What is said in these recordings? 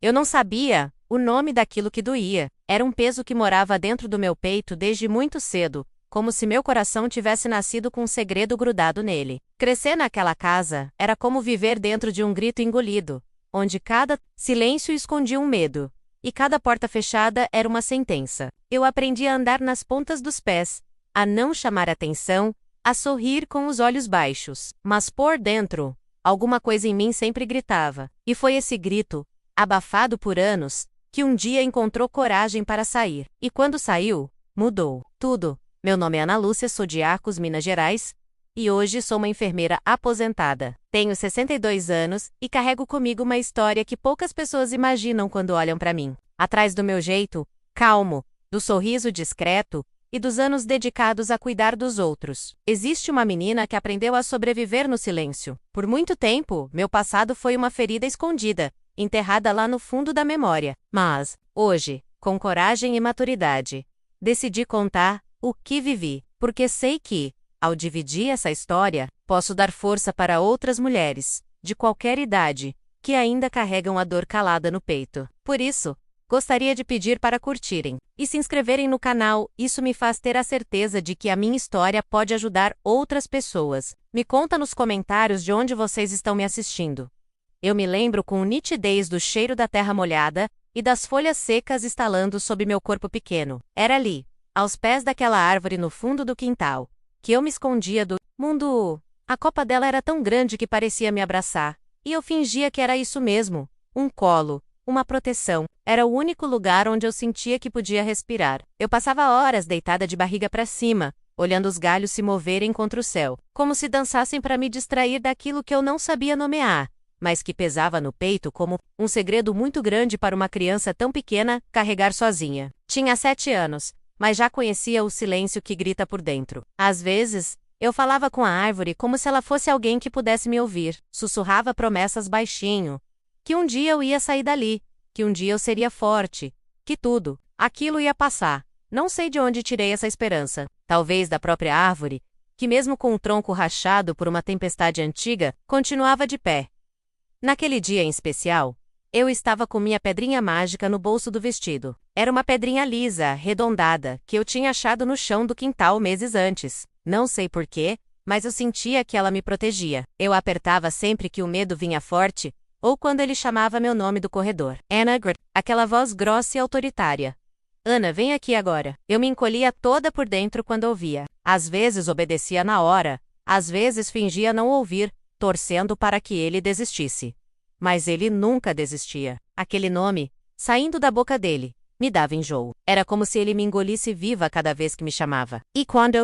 Eu não sabia o nome daquilo que doía. Era um peso que morava dentro do meu peito desde muito cedo, como se meu coração tivesse nascido com um segredo grudado nele. Crescer naquela casa era como viver dentro de um grito engolido, onde cada silêncio escondia um medo, e cada porta fechada era uma sentença. Eu aprendi a andar nas pontas dos pés, a não chamar atenção, a sorrir com os olhos baixos. Mas por dentro, alguma coisa em mim sempre gritava. E foi esse grito, abafado por anos, que um dia encontrou coragem para sair. E quando saiu, mudou tudo. Meu nome é Ana Lúcia, sou de Arcos, Minas Gerais, e hoje sou uma enfermeira aposentada. Tenho 62 anos e carrego comigo uma história que poucas pessoas imaginam quando olham para mim. Atrás do meu jeito calmo, do sorriso discreto e dos anos dedicados a cuidar dos outros, existe uma menina que aprendeu a sobreviver no silêncio. Por muito tempo, meu passado foi uma ferida escondida, enterrada lá no fundo da memória. Mas, hoje, com coragem e maturidade, decidi contar o que vivi, porque sei que, ao dividir essa história, posso dar força para outras mulheres, de qualquer idade, que ainda carregam a dor calada no peito. Por isso, gostaria de pedir para curtirem e se inscreverem no canal. Isso me faz ter a certeza de que a minha história pode ajudar outras pessoas. Me conta nos comentários de onde vocês estão me assistindo. Eu me lembro com nitidez do cheiro da terra molhada e das folhas secas estalando sob meu corpo pequeno. Era ali, aos pés daquela árvore no fundo do quintal, que eu me escondia do mundo. A copa dela era tão grande que parecia me abraçar, e eu fingia que era isso mesmo, um colo, uma proteção. Era o único lugar onde eu sentia que podia respirar. Eu passava horas deitada de barriga para cima, olhando os galhos se moverem contra o céu, como se dançassem para me distrair daquilo que eu não sabia nomear, mas que pesava no peito como um segredo muito grande para uma criança tão pequena carregar sozinha. Tinha 7 anos, mas já conhecia o silêncio que grita por dentro. Às vezes, eu falava com a árvore como se ela fosse alguém que pudesse me ouvir. Sussurrava promessas baixinho, que um dia eu ia sair dali, que um dia eu seria forte, que tudo, aquilo ia passar. Não sei de onde tirei essa esperança. Talvez da própria árvore, que mesmo com o tronco rachado por uma tempestade antiga, continuava de pé. Naquele dia em especial, eu estava com minha pedrinha mágica no bolso do vestido. Era uma pedrinha lisa, arredondada, que eu tinha achado no chão do quintal meses antes. Não sei porquê, mas eu sentia que ela me protegia. Eu a apertava sempre que o medo vinha forte, ou quando ele chamava meu nome do corredor. Anna, aquela voz grossa e autoritária. Ana, vem aqui agora. Eu me encolhia toda por dentro quando ouvia. Às vezes obedecia na hora, às vezes fingia não ouvir, torcendo para que ele desistisse. Mas ele nunca desistia. Aquele nome, saindo da boca dele, me dava enjoo. Era como se ele me engolisse viva cada vez que me chamava. E quando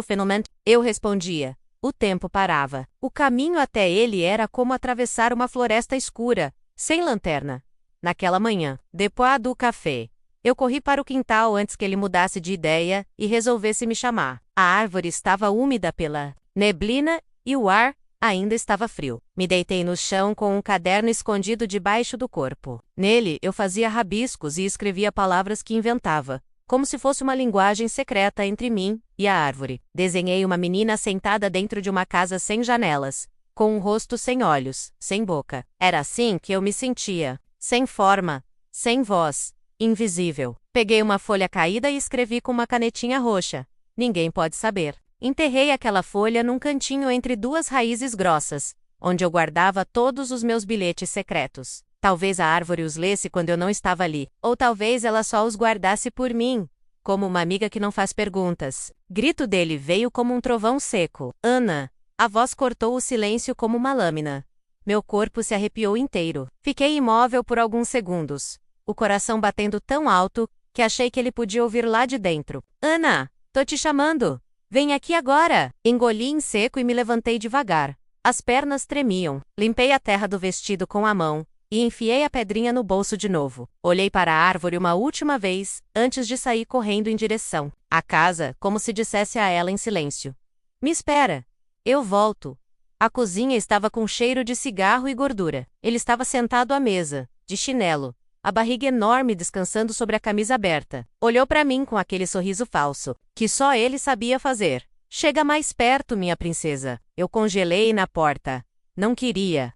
eu respondia, o tempo parava. O caminho até ele era como atravessar uma floresta escura, sem lanterna. Naquela manhã, depois do café, eu corri para o quintal antes que ele mudasse de ideia e resolvesse me chamar. A árvore estava úmida pela neblina e o ar ainda estava frio. Me deitei no chão com um caderno escondido debaixo do corpo. Nele, eu fazia rabiscos e escrevia palavras que inventava, como se fosse uma linguagem secreta entre mim e a árvore. Desenhei uma menina sentada dentro de uma casa sem janelas, com um rosto sem olhos, sem boca. Era assim que eu me sentia, sem forma, sem voz, invisível. Peguei uma folha caída e escrevi com uma canetinha roxa. Ninguém pode saber. Enterrei aquela folha num cantinho entre 2 raízes grossas, onde eu guardava todos os meus bilhetes secretos. Talvez a árvore os lesse quando eu não estava ali, ou talvez ela só os guardasse por mim, como uma amiga que não faz perguntas. Grito dele veio como um trovão seco. Ana! A voz cortou o silêncio como uma lâmina. Meu corpo se arrepiou inteiro. Fiquei imóvel por alguns segundos, o coração batendo tão alto que achei que ele podia ouvir lá de dentro. Ana! Tô te chamando! Vem aqui agora! Engoli em seco e me levantei devagar. As pernas tremiam. Limpei a terra do vestido com a mão e enfiei a pedrinha no bolso de novo. Olhei para a árvore uma última vez, antes de sair correndo em direção à casa, como se dissesse a ela em silêncio: me espera! Eu volto. A cozinha estava com cheiro de cigarro e gordura. Ele estava sentado à mesa, de chinelo, a barriga enorme descansando sobre a camisa aberta. Olhou para mim com aquele sorriso falso, que só ele sabia fazer. Chega mais perto, minha princesa. Eu congelei na porta. Não queria,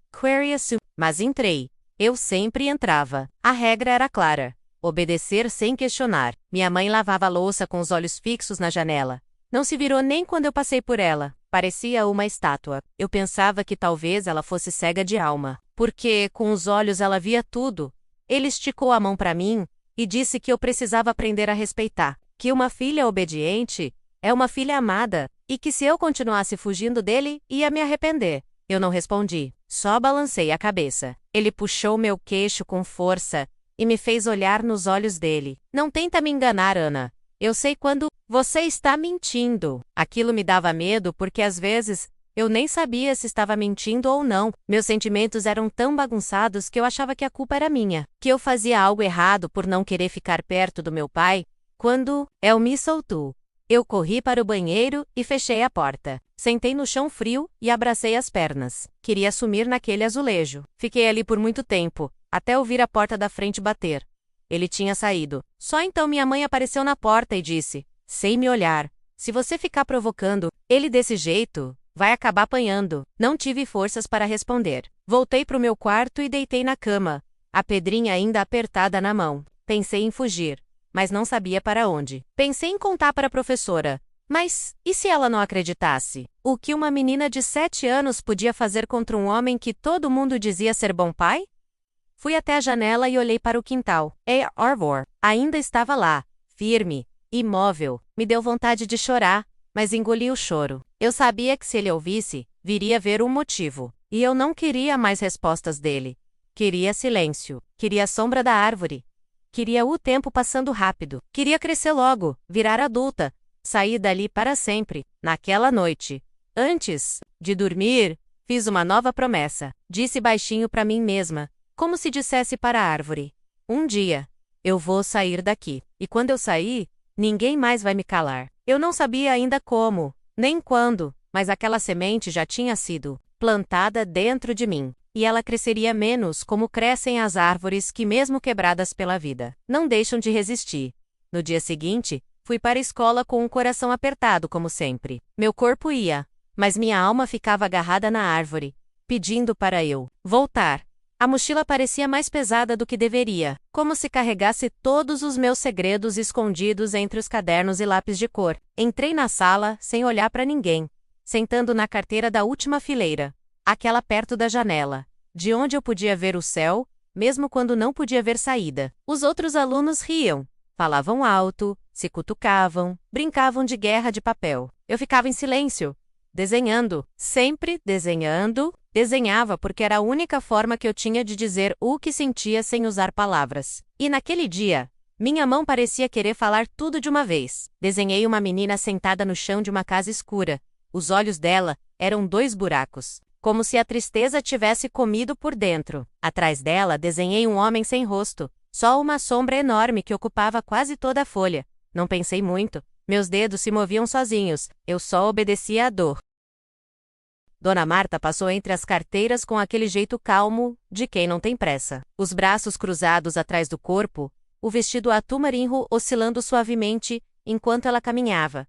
mas entrei. Eu sempre entrava. A regra era clara: obedecer sem questionar. Minha mãe lavava a louça com os olhos fixos na janela. Não se virou nem quando eu passei por ela. Parecia uma estátua. Eu pensava que talvez ela fosse cega de alma, porque, com os olhos, ela via tudo. Ele esticou a mão para mim e disse que eu precisava aprender a respeitar, que uma filha obediente é uma filha amada, e que se eu continuasse fugindo dele, ia me arrepender. Eu não respondi, só balancei a cabeça. Ele puxou meu queixo com força e me fez olhar nos olhos dele. Não tenta me enganar, Ana. Eu sei quando você está mentindo. Aquilo me dava medo porque às vezes eu nem sabia se estava mentindo ou não. Meus sentimentos eram tão bagunçados que eu achava que a culpa era minha, que eu fazia algo errado por não querer ficar perto do meu pai. Quando El me soltou, eu corri para o banheiro e fechei a porta. Sentei no chão frio e abracei as pernas. Queria sumir naquele azulejo. Fiquei ali por muito tempo, até ouvir a porta da frente bater. Ele tinha saído. Só então minha mãe apareceu na porta e disse, sem me olhar: se você ficar provocando ele desse jeito, vai acabar apanhando. Não tive forças para responder. Voltei para o meu quarto e deitei na cama, a pedrinha ainda apertada na mão. Pensei em fugir, mas não sabia para onde. Pensei em contar para a professora. Mas, e se ela não acreditasse? O que uma menina de 7 anos podia fazer contra um homem que todo mundo dizia ser bom pai? Fui até a janela e olhei para o quintal. A árvore ainda estava lá, firme, imóvel. Me deu vontade de chorar, mas engoli o choro. Eu sabia que se ele ouvisse, viria ver o motivo. E eu não queria mais respostas dele. Queria silêncio. Queria a sombra da árvore. Queria o tempo passando rápido. Queria crescer logo, virar adulta, sair dali para sempre. Naquela noite, antes de dormir, fiz uma nova promessa. Disse baixinho para mim mesma, como se dissesse para a árvore: um dia, eu vou sair daqui. E quando eu sair, ninguém mais vai me calar. Eu não sabia ainda como, nem quando, mas aquela semente já tinha sido plantada dentro de mim. E ela cresceria menos como crescem as árvores que, mesmo quebradas pela vida, não deixam de resistir. No dia seguinte, fui para a escola com o coração apertado como sempre. Meu corpo ia, mas minha alma ficava agarrada na árvore, pedindo para eu voltar. A mochila parecia mais pesada do que deveria, como se carregasse todos os meus segredos escondidos entre os cadernos e lápis de cor. Entrei na sala, sem olhar para ninguém, sentando na carteira da última fileira, aquela perto da janela, de onde eu podia ver o céu, mesmo quando não podia ver saída. Os outros alunos riam, falavam alto, se cutucavam, brincavam de guerra de papel. Eu ficava em silêncio, desenhando, sempre desenhando. Desenhava porque era a única forma que eu tinha de dizer o que sentia sem usar palavras. E naquele dia, minha mão parecia querer falar tudo de uma vez. Desenhei uma menina sentada no chão de uma casa escura. Os olhos dela eram 2 buracos, como se a tristeza tivesse comido por dentro. Atrás dela, desenhei um homem sem rosto, só uma sombra enorme que ocupava quase toda a folha. Não pensei muito. Meus dedos se moviam sozinhos. Eu só obedecia à dor. Dona Marta passou entre as carteiras com aquele jeito calmo, de quem não tem pressa. Os braços cruzados atrás do corpo, o vestido azul marinho oscilando suavemente enquanto ela caminhava.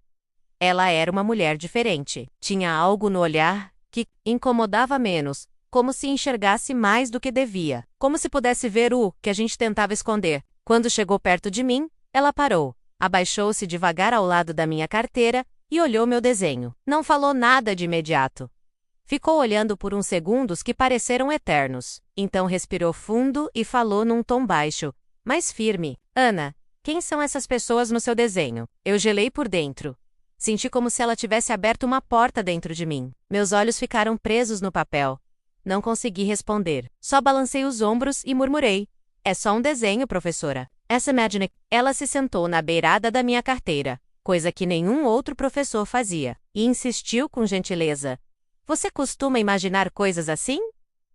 Ela era uma mulher diferente. Tinha algo no olhar que incomodava menos, como se enxergasse mais do que devia, como se pudesse ver o que a gente tentava esconder. Quando chegou perto de mim, ela parou, abaixou-se devagar ao lado da minha carteira e olhou meu desenho. Não falou nada de imediato. Ficou olhando por uns segundos que pareceram eternos. Então respirou fundo e falou num tom baixo, mas firme: Ana, quem são essas pessoas no seu desenho? Eu gelei por dentro. Senti como se ela tivesse aberto uma porta dentro de mim. Meus olhos ficaram presos no papel. Não consegui responder. Só balancei os ombros e murmurei: é só um desenho, professora. Essa Imagine. Ela se sentou na beirada da minha carteira, coisa que nenhum outro professor fazia, e insistiu com gentileza: você costuma imaginar coisas assim?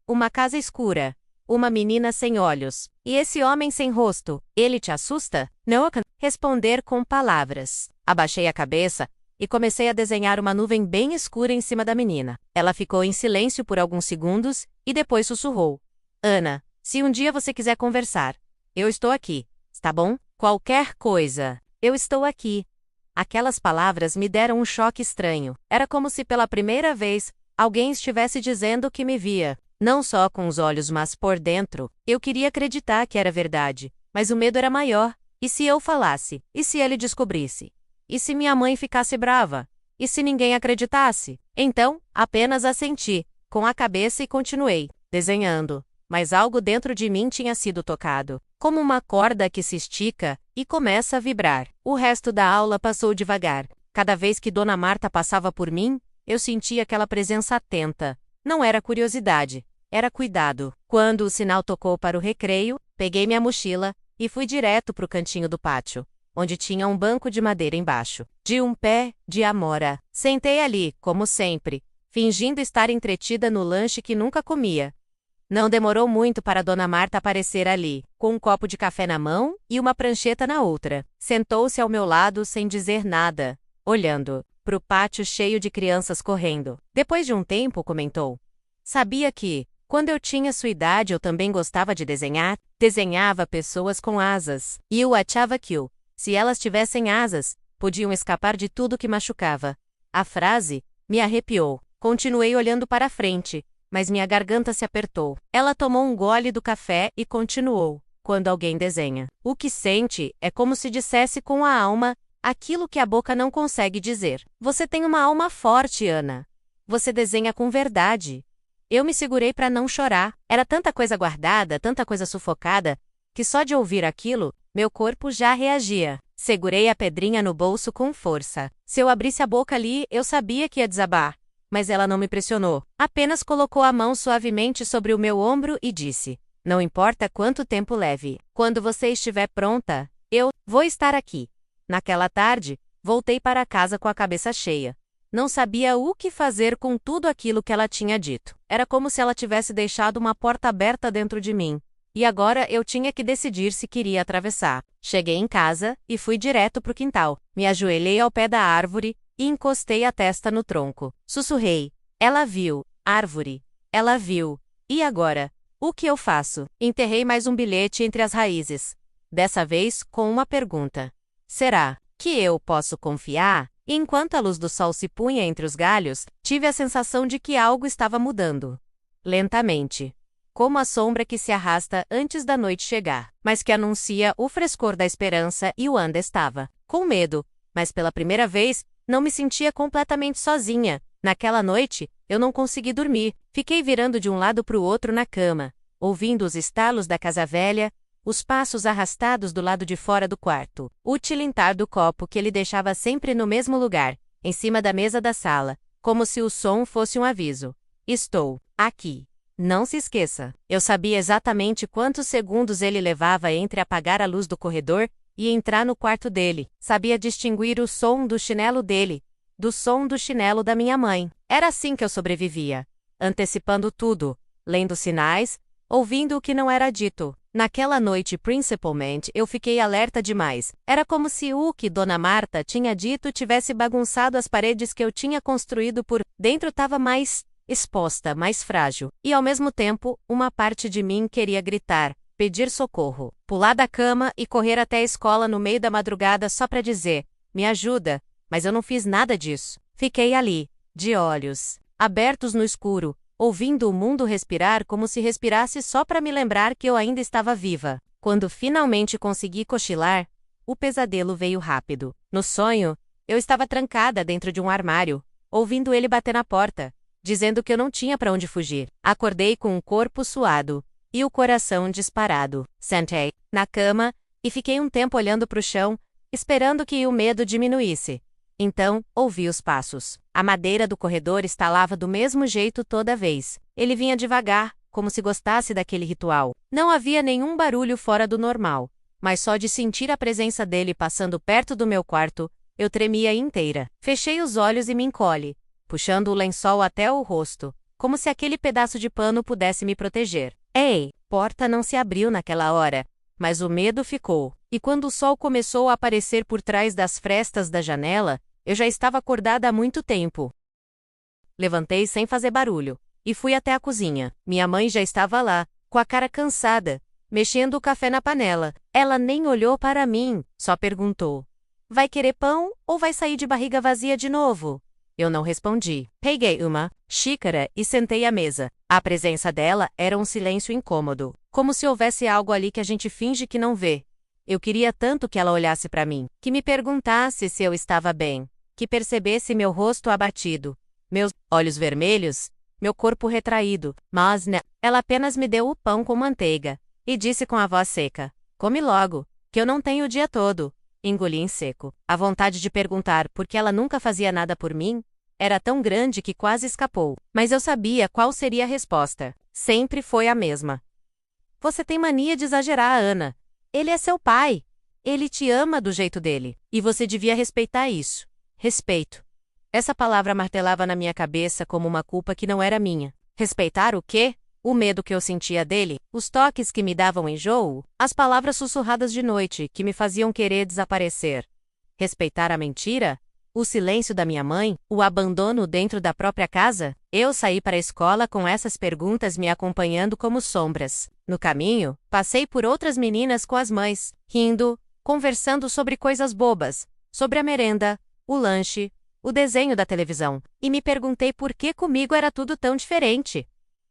Uma casa escura, uma menina sem olhos, e esse homem sem rosto, ele te assusta? Não responder com palavras. Abaixei a cabeça e comecei a desenhar uma nuvem bem escura em cima da menina. Ela ficou em silêncio por alguns segundos e depois sussurrou: Ana, se um dia você quiser conversar, eu estou aqui, está bom? Qualquer coisa, eu estou aqui. Aquelas palavras me deram um choque estranho. Era como se pela primeira vez alguém estivesse dizendo que me via. Não só com os olhos, mas por dentro. Eu queria acreditar que era verdade, mas o medo era maior. E se eu falasse? E se ele descobrisse? E se minha mãe ficasse brava? E se ninguém acreditasse? Então, apenas assenti, com a cabeça e continuei, desenhando. Mas algo dentro de mim tinha sido tocado, como uma corda que se estica e começa a vibrar. O resto da aula passou devagar. Cada vez que Dona Marta passava por mim, eu sentia aquela presença atenta. Não era curiosidade, era cuidado. Quando o sinal tocou para o recreio, peguei minha mochila e fui direto para o cantinho do pátio, onde tinha um banco de madeira embaixo, de um pé de amora. Sentei ali, como sempre, fingindo estar entretida no lanche que nunca comia. Não demorou muito para Dona Marta aparecer ali, com um copo de café na mão e uma prancheta na outra. Sentou-se ao meu lado sem dizer nada, olhando para o pátio cheio de crianças correndo. Depois de um tempo, comentou: sabia que, quando eu tinha sua idade, eu também gostava de desenhar? Desenhava pessoas com asas. E eu achava que, se elas tivessem asas, podiam escapar de tudo que machucava. A frase me arrepiou. Continuei olhando para frente, mas minha garganta se apertou. Ela tomou um gole do café e continuou. Quando alguém desenha, o que sente é como se dissesse com a alma aquilo que a boca não consegue dizer. Você tem uma alma forte, Ana. Você desenha com verdade. Eu me segurei para não chorar. Era tanta coisa guardada, tanta coisa sufocada, que só de ouvir aquilo, meu corpo já reagia. Segurei a pedrinha no bolso com força. Se eu abrisse a boca ali, eu sabia que ia desabar. Mas ela não me pressionou. Apenas colocou a mão suavemente sobre o meu ombro e disse: não importa quanto tempo leve. Quando você estiver pronta, eu vou estar aqui. Naquela tarde, voltei para casa com a cabeça cheia. Não sabia o que fazer com tudo aquilo que ela tinha dito. Era como se ela tivesse deixado uma porta aberta dentro de mim. E agora eu tinha que decidir se queria atravessar. Cheguei em casa e fui direto para o quintal. Me ajoelhei ao pé da árvore e encostei a testa no tronco. Sussurrei: ela viu, árvore. Ela viu. E agora? O que eu faço? Enterrei mais um bilhete entre as raízes. Dessa vez, com uma pergunta: será que eu posso confiar? E enquanto a luz do sol se punha entre os galhos, tive a sensação de que algo estava mudando. Lentamente. Como a sombra que se arrasta antes da noite chegar, mas que anuncia o frescor da esperança, e o Anda estava com medo, mas pela primeira vez, não me sentia completamente sozinha. Naquela noite, eu não consegui dormir. Fiquei virando de um lado para o outro na cama, ouvindo os estalos da casa velha, os passos arrastados do lado de fora do quarto, o tilintar do copo que ele deixava sempre no mesmo lugar, em cima da mesa da sala, como se o som fosse um aviso. Estou aqui. Não se esqueça. Eu sabia exatamente quantos segundos ele levava entre apagar a luz do corredor e entrar no quarto dele. Sabia distinguir o som do chinelo dele, do som do chinelo da minha mãe. Era assim que eu sobrevivia, antecipando tudo, lendo sinais, ouvindo o que não era dito. Naquela noite, principalmente, eu fiquei alerta demais. Era como se o que Dona Marta tinha dito tivesse bagunçado as paredes que eu tinha construído por dentro. Estava mais exposta, mais frágil. E ao mesmo tempo, uma parte de mim queria gritar, pedir socorro, pular da cama e correr até a escola no meio da madrugada só para dizer: me ajuda. Mas eu não fiz nada disso. Fiquei ali, de olhos abertos no escuro, ouvindo o mundo respirar como se respirasse só para me lembrar que eu ainda estava viva. Quando finalmente consegui cochilar, o pesadelo veio rápido. No sonho, eu estava trancada dentro de um armário, ouvindo ele bater na porta, dizendo que eu não tinha para onde fugir. Acordei com o corpo suado e o coração disparado. Sentei na cama e fiquei um tempo olhando para o chão, esperando que o medo diminuísse. Então, ouvi os passos. A madeira do corredor estalava do mesmo jeito toda vez. Ele vinha devagar, como se gostasse daquele ritual. Não havia nenhum barulho fora do normal, mas só de sentir a presença dele passando perto do meu quarto, eu tremia inteira. Fechei os olhos e me encolhi, puxando o lençol até o rosto, como se aquele pedaço de pano pudesse me proteger. Ei! Porta não se abriu naquela hora, mas o medo ficou. E quando o sol começou a aparecer por trás das frestas da janela, eu já estava acordada há muito tempo. Levantei sem fazer barulho e fui até a cozinha. Minha mãe já estava lá, com a cara cansada, mexendo o café na panela. Ela nem olhou para mim, só perguntou: vai querer pão ou vai sair de barriga vazia de novo? Eu não respondi. Peguei uma xícara e sentei à mesa. A presença dela era um silêncio incômodo, como se houvesse algo ali que a gente finge que não vê. Eu queria tanto que ela olhasse para mim, que me perguntasse se eu estava bem, que percebesse meu rosto abatido, meus olhos vermelhos, meu corpo retraído, mas não. Ela apenas me deu o pão com manteiga e disse com a voz seca: "Come logo, que eu não tenho o dia todo." Engoli em seco. A vontade de perguntar por que ela nunca fazia nada por mim era tão grande que quase escapou. Mas eu sabia qual seria a resposta. Sempre foi a mesma. "Você tem mania de exagerar, Ana. Ele é seu pai. Ele te ama do jeito dele. E você devia respeitar isso." Respeito. Essa palavra martelava na minha cabeça como uma culpa que não era minha. Respeitar o quê? O medo que eu sentia dele, os toques que me davam enjoo, as palavras sussurradas de noite que me faziam querer desaparecer. Respeitar a mentira? O silêncio da minha mãe? O abandono dentro da própria casa? Eu saí para a escola com essas perguntas me acompanhando como sombras. No caminho, passei por outras meninas com as mães, rindo, conversando sobre coisas bobas, sobre a merenda, o lanche, o desenho da televisão, e me perguntei por que comigo era tudo tão diferente.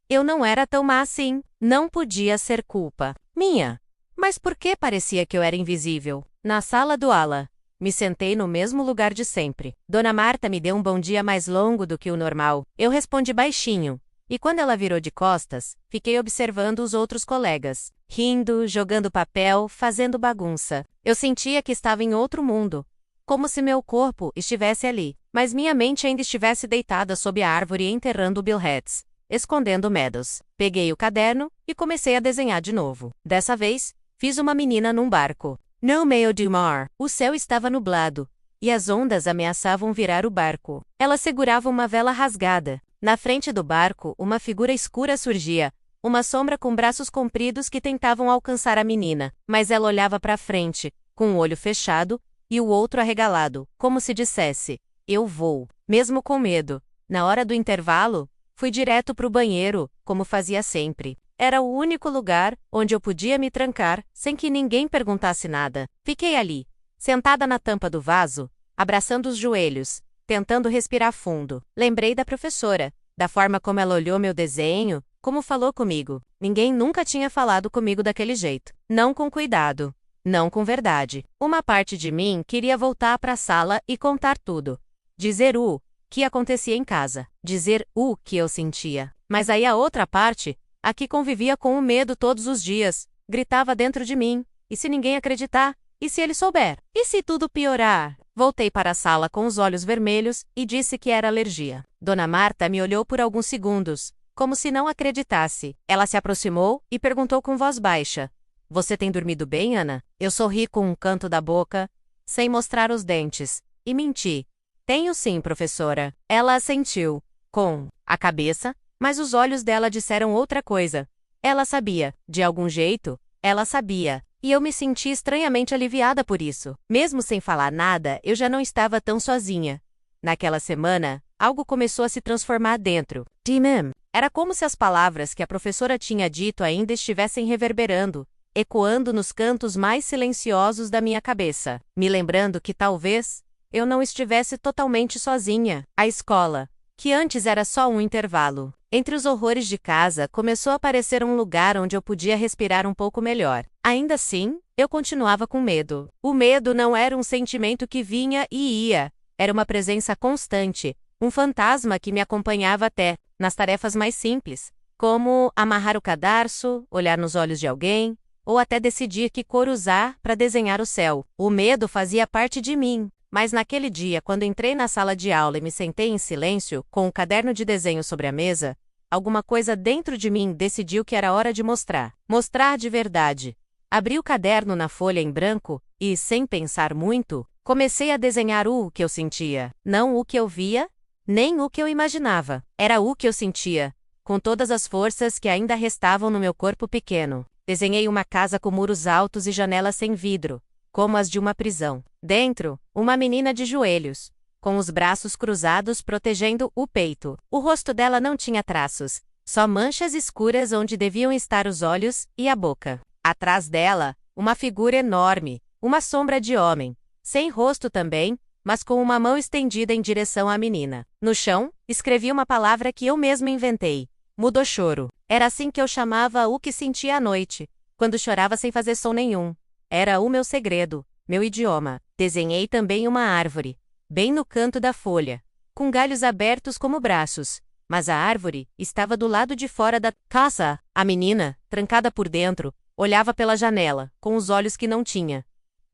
Eu não era tão má assim, não podia ser culpa minha. Mas por que parecia que eu era invisível? Na sala do ala, me sentei no mesmo lugar de sempre. Dona Marta me deu um bom dia mais longo do que o normal. Eu respondi baixinho, e quando ela virou de costas, fiquei observando os outros colegas, rindo, jogando papel, fazendo bagunça. Eu sentia que estava em outro mundo, como se meu corpo estivesse ali, mas minha mente ainda estivesse deitada sob a árvore enterrando billheads, escondendo medos. Peguei o caderno e comecei a desenhar de novo. Dessa vez, fiz uma menina num barco. No meio do mar, o céu estava nublado, e as ondas ameaçavam virar o barco. Ela segurava uma vela rasgada. Na frente do barco, uma figura escura surgia, uma sombra com braços compridos que tentavam alcançar a menina, mas ela olhava para frente, com um olho fechado e o outro arregalado, como se dissesse: "Eu vou." Mesmo com medo, na hora do intervalo, fui direto para o banheiro, como fazia sempre. Era o único lugar onde eu podia me trancar sem que ninguém perguntasse nada. Fiquei ali, sentada na tampa do vaso, abraçando os joelhos, tentando respirar fundo. Lembrei da professora, da forma como ela olhou meu desenho, como falou comigo. Ninguém nunca tinha falado comigo daquele jeito. Não com cuidado. Não com verdade. Uma parte de mim queria voltar para a sala e contar tudo. Dizer o que acontecia em casa. Dizer o que eu sentia. Mas aí a outra parte, a que convivia com o medo todos os dias, gritava dentro de mim: e se ninguém acreditar? E se ele souber? E se tudo piorar? Voltei para a sala com os olhos vermelhos e disse que era alergia. Dona Marta me olhou por alguns segundos, como se não acreditasse. Ela se aproximou e perguntou com voz baixa: "Você tem dormido bem, Ana?" Eu sorri com um canto da boca, sem mostrar os dentes, e menti. "Tenho sim, professora." Ela assentiu, com a cabeça, mas os olhos dela disseram outra coisa. Ela sabia, de algum jeito, ela sabia, e eu me senti estranhamente aliviada por isso. Mesmo sem falar nada, eu já não estava tão sozinha. Naquela semana, algo começou a se transformar dentro de mim. Era como se as palavras que a professora tinha dito ainda estivessem reverberando, ecoando nos cantos mais silenciosos da minha cabeça, me lembrando que talvez eu não estivesse totalmente sozinha. A escola, que antes era só um intervalo entre os horrores de casa, começou a parecer um lugar onde eu podia respirar um pouco melhor. Ainda assim, eu continuava com medo. O medo não era um sentimento que vinha e ia, era uma presença constante, um fantasma que me acompanhava até nas tarefas mais simples, como amarrar o cadarço, olhar nos olhos de alguém, ou até decidir que cor usar para desenhar o céu. O medo fazia parte de mim. Mas naquele dia, quando entrei na sala de aula e me sentei em silêncio, com o caderno de desenho sobre a mesa, alguma coisa dentro de mim decidiu que era hora de mostrar. Mostrar de verdade. Abri o caderno na folha em branco e, sem pensar muito, comecei a desenhar o que eu sentia. Não o que eu via, nem o que eu imaginava. Era o que eu sentia, com todas as forças que ainda restavam no meu corpo pequeno. Desenhei uma casa com muros altos e janelas sem vidro, como as de uma prisão. Dentro, uma menina de joelhos, com os braços cruzados protegendo o peito. O rosto dela não tinha traços, só manchas escuras onde deviam estar os olhos e a boca. Atrás dela, uma figura enorme, uma sombra de homem, sem rosto também, mas com uma mão estendida em direção à menina. No chão, escrevi uma palavra que eu mesma inventei. Mudochoro. Era assim que eu chamava o que sentia à noite, quando chorava sem fazer som nenhum. Era o meu segredo, meu idioma. Desenhei também uma árvore, bem no canto da folha, com galhos abertos como braços. Mas a árvore estava do lado de fora da casa. A menina, trancada por dentro, olhava pela janela, com os olhos que não tinha.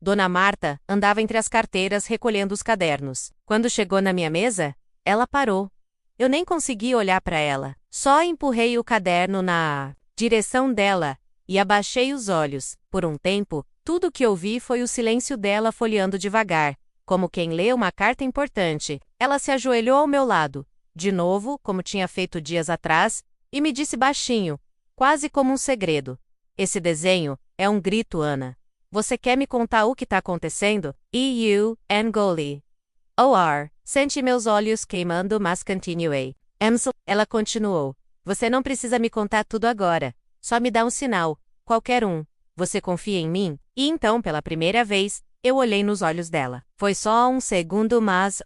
Dona Marta andava entre as carteiras recolhendo os cadernos. Quando chegou na minha mesa, ela parou. Eu nem consegui olhar para ela. Só empurrei o caderno na direção dela e abaixei os olhos. Por um tempo, tudo o que ouvi foi o silêncio dela folheando devagar, como quem lê uma carta importante. Ela se ajoelhou ao meu lado, de novo, como tinha feito dias atrás, e me disse baixinho, quase como um segredo. Esse desenho é um grito, Ana. Você quer me contar o que está acontecendo? E.U. Angoli. O.R. Senti meus olhos queimando, mas continuei. Ela continuou. Você não precisa me contar tudo agora. Só me dá um sinal, qualquer um. Você confia em mim? E então, pela primeira vez, eu olhei nos olhos dela. Foi só um segundo, mas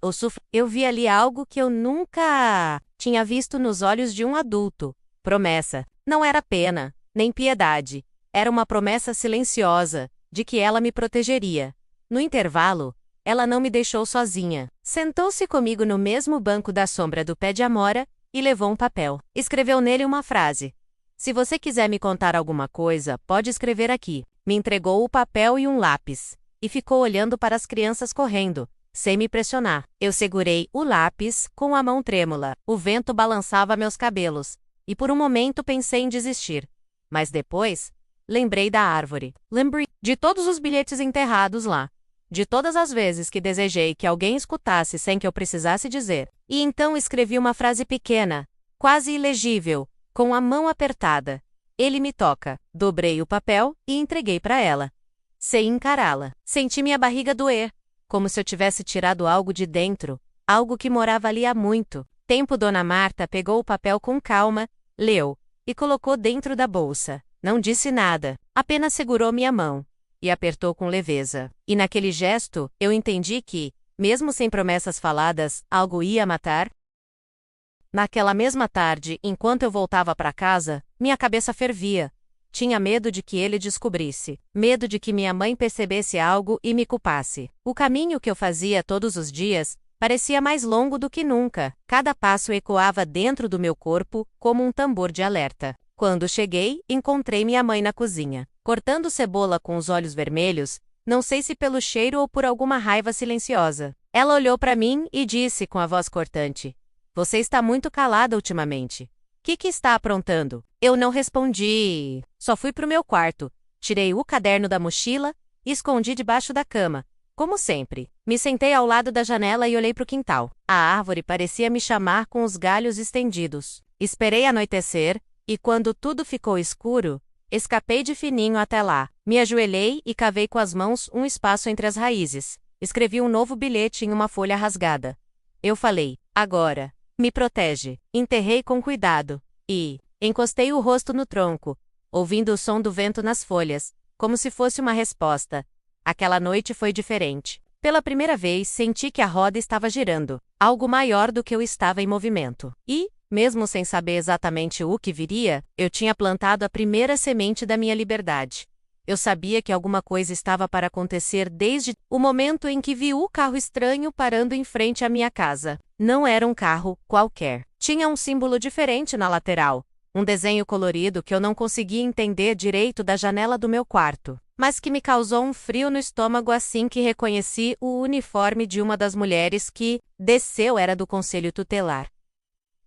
eu vi ali algo que eu nunca tinha visto nos olhos de um adulto. Promessa. Não era pena, nem piedade. Era uma promessa silenciosa, de que ela me protegeria. No intervalo, ela não me deixou sozinha. Sentou-se comigo no mesmo banco da sombra do pé de amora e levou um papel. Escreveu nele uma frase. Se você quiser me contar alguma coisa, pode escrever aqui. Me entregou o papel e um lápis. E ficou olhando para as crianças correndo, sem me pressionar. Eu segurei o lápis com a mão trêmula. O vento balançava meus cabelos. E por um momento pensei em desistir. Mas depois, lembrei da árvore. Lembrei de todos os bilhetes enterrados lá. De todas as vezes que desejei que alguém escutasse sem que eu precisasse dizer. E então escrevi uma frase pequena, quase ilegível, com a mão apertada. Ele me toca. Dobrei o papel e entreguei para ela. Sei encará-la. Senti minha barriga doer, como se eu tivesse tirado algo de dentro, algo que morava ali há muito tempo. Dona Marta pegou o papel com calma, leu e colocou dentro da bolsa. Não disse nada, apenas segurou minha mão e apertou com leveza. E naquele gesto, eu entendi que, mesmo sem promessas faladas, algo ia matar. Naquela mesma tarde, enquanto eu voltava para casa, minha cabeça fervia. Tinha medo de que ele descobrisse, medo de que minha mãe percebesse algo e me culpasse. O caminho que eu fazia todos os dias parecia mais longo do que nunca. Cada passo ecoava dentro do meu corpo como um tambor de alerta. Quando cheguei, encontrei minha mãe na cozinha, cortando cebola com os olhos vermelhos, não sei se pelo cheiro ou por alguma raiva silenciosa. Ela olhou para mim e disse com a voz cortante: Você está muito calada ultimamente. Que está aprontando? Eu não respondi. Só fui pro meu quarto, tirei o caderno da mochila e escondi debaixo da cama, como sempre. Me sentei ao lado da janela e olhei pro quintal. A árvore parecia me chamar com os galhos estendidos. Esperei anoitecer, e quando tudo ficou escuro, escapei de fininho até lá. Me ajoelhei e cavei com as mãos um espaço entre as raízes. Escrevi um novo bilhete em uma folha rasgada. Eu falei: agora, me protege. Enterrei com cuidado. E encostei o rosto no tronco, ouvindo o som do vento nas folhas, como se fosse uma resposta. Aquela noite foi diferente. Pela primeira vez, senti que a roda estava girando, algo maior do que eu estava em movimento. E, mesmo sem saber exatamente o que viria, eu tinha plantado a primeira semente da minha liberdade. Eu sabia que alguma coisa estava para acontecer desde o momento em que vi o carro estranho parando em frente à minha casa. Não era um carro qualquer. Tinha um símbolo diferente na lateral, um desenho colorido que eu não conseguia entender direito da janela do meu quarto, mas que me causou um frio no estômago assim que reconheci o uniforme de uma das mulheres que desceu. Era do conselho tutelar.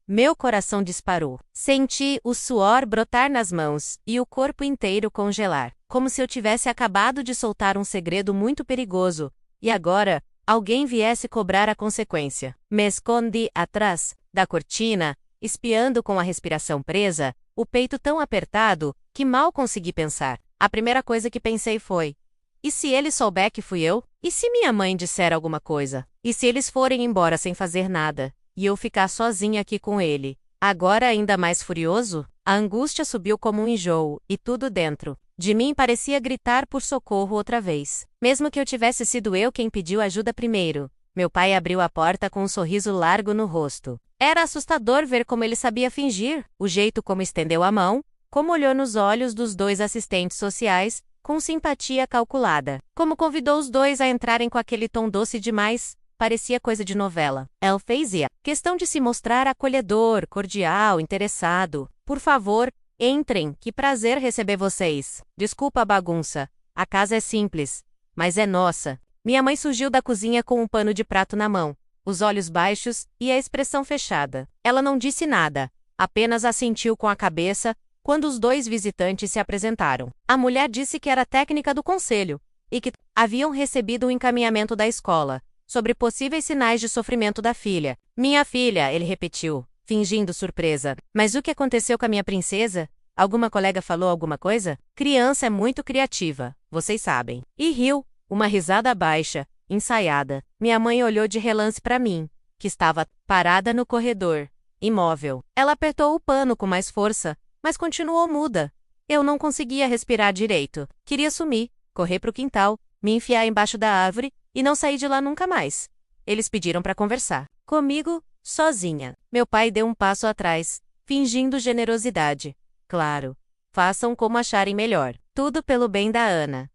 Meu coração disparou. Senti o suor brotar nas mãos e o corpo inteiro congelar, como se eu tivesse acabado de soltar um segredo muito perigoso, e agora alguém viesse cobrar a consequência. Me escondi atrás da cortina, espiando com a respiração presa, o peito tão apertado que mal consegui pensar. A primeira coisa que pensei foi: e se ele souber que fui eu? E se minha mãe disser alguma coisa? E se eles forem embora sem fazer nada? E eu ficar sozinha aqui com ele? Agora ainda mais furioso, a angústia subiu como um enjoo, e tudo dentro de mim parecia gritar por socorro outra vez. Mesmo que eu tivesse sido eu quem pediu ajuda primeiro, Meu pai abriu a porta com um sorriso largo no rosto. Era assustador ver como ele sabia fingir, o jeito como estendeu a mão, como olhou nos olhos dos dois assistentes sociais, com simpatia calculada. Como convidou os dois a entrarem com aquele tom doce demais, parecia coisa de novela. Elle fazia questão de se mostrar acolhedor, cordial, interessado. Por favor, entrem, que prazer receber vocês. Desculpa a bagunça. A casa é simples, mas é nossa. Minha mãe surgiu da cozinha com um pano de prato na mão, os olhos baixos e a expressão fechada. Ela não disse nada, apenas assentiu com a cabeça quando os dois visitantes se apresentaram. A mulher disse que era técnica do conselho e que haviam recebido um encaminhamento da escola sobre possíveis sinais de sofrimento da filha. Minha filha, ele repetiu, fingindo surpresa. Mas o que aconteceu com a minha princesa? Alguma colega falou alguma coisa? Criança é muito criativa, vocês sabem. E riu, uma risada baixa, ensaiada. Minha mãe olhou de relance para mim, que estava parada no corredor, imóvel. Ela apertou o pano com mais força, mas continuou muda. Eu não conseguia respirar direito. Queria sumir, correr para o quintal, me enfiar embaixo da árvore e não sair de lá nunca mais. Eles pediram para conversar comigo, sozinha. Meu pai deu um passo atrás, fingindo generosidade. Claro, façam como acharem melhor. Tudo pelo bem da Ana.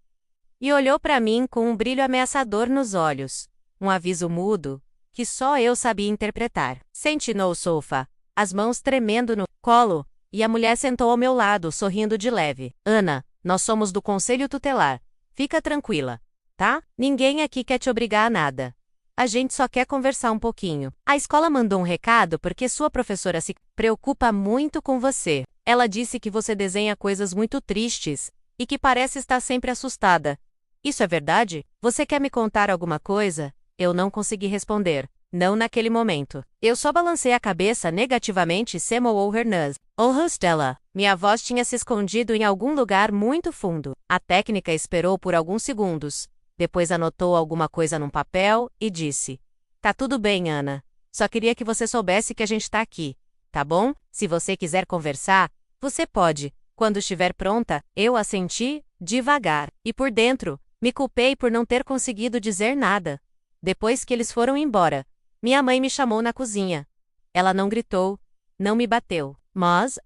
E olhou para mim com um brilho ameaçador nos olhos. Um aviso mudo, que só eu sabia interpretar. Sente no sofá, as mãos tremendo no colo, e a mulher sentou ao meu lado, sorrindo de leve. Ana, nós somos do Conselho Tutelar. Fica tranquila, tá? Ninguém aqui quer te obrigar a nada. A gente só quer conversar um pouquinho. A escola mandou um recado porque sua professora se preocupa muito com você. Ela disse que você desenha coisas muito tristes e que parece estar sempre assustada. Isso é verdade? Você quer me contar alguma coisa? Eu não consegui responder. Não naquele momento. Eu só balancei a cabeça negativamente e semou Hernaz. Oh, Stella. Minha voz tinha se escondido em algum lugar muito fundo. A técnica esperou por alguns segundos. Depois anotou alguma coisa num papel e disse: Tá tudo bem, Ana. Só queria que você soubesse que a gente tá aqui. Tá bom? Se você quiser conversar, você pode. Quando estiver pronta, eu assenti, devagar. E por dentro, me culpei por não ter conseguido dizer nada. Depois que eles foram embora, minha mãe me chamou na cozinha. Ela não gritou, não me bateu. Mas,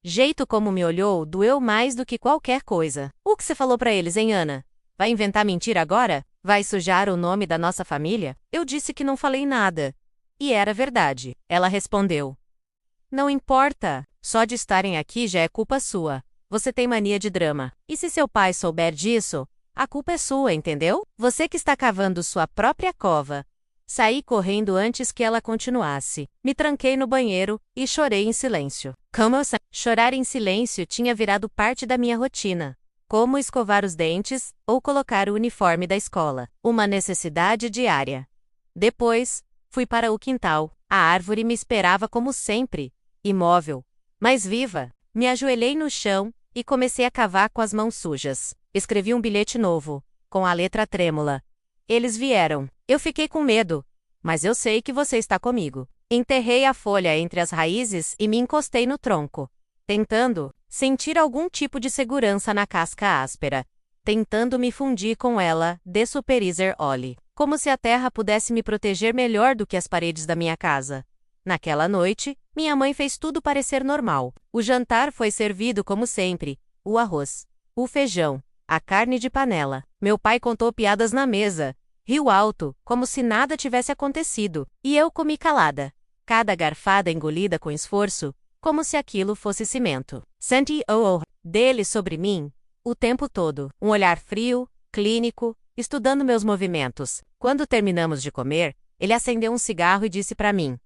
jeito como me olhou doeu mais do que qualquer coisa. O que você falou pra eles, hein, Ana? Vai inventar mentira agora? Vai sujar o nome da nossa família? Eu disse que não falei nada. E era verdade. Ela respondeu: Não importa. Só de estarem aqui já é culpa sua. Você tem mania de drama. E se seu pai souber disso, a culpa é sua, entendeu? Você que está cavando sua própria cova. Saí correndo antes que ela continuasse. Me tranquei no banheiro e chorei em silêncio. Chorar em silêncio tinha virado parte da minha rotina. Como escovar os dentes ou colocar o uniforme da escola. Uma necessidade diária. Depois, fui para o quintal. A árvore me esperava como sempre, imóvel, mas viva. Me ajoelhei no chão e comecei a cavar com as mãos sujas. Escrevi um bilhete novo, com a letra trêmula. Eles vieram. Eu fiquei com medo, mas eu sei que você está comigo. Enterrei a folha entre as raízes e me encostei no tronco, tentando sentir algum tipo de segurança na casca áspera, tentando me fundir com ela, de Superior Oli, como se a terra pudesse me proteger melhor do que as paredes da minha casa. Naquela noite, minha mãe fez tudo parecer normal. O jantar foi servido como sempre, o arroz, o feijão, a carne de panela. Meu pai contou piadas na mesa, riu alto, como se nada tivesse acontecido, e eu comi calada. Cada garfada engolida com esforço, como se aquilo fosse cimento. Senti dele sobre mim, o tempo todo. Um olhar frio, clínico, estudando meus movimentos. Quando terminamos de comer, ele acendeu um cigarro e disse para mim: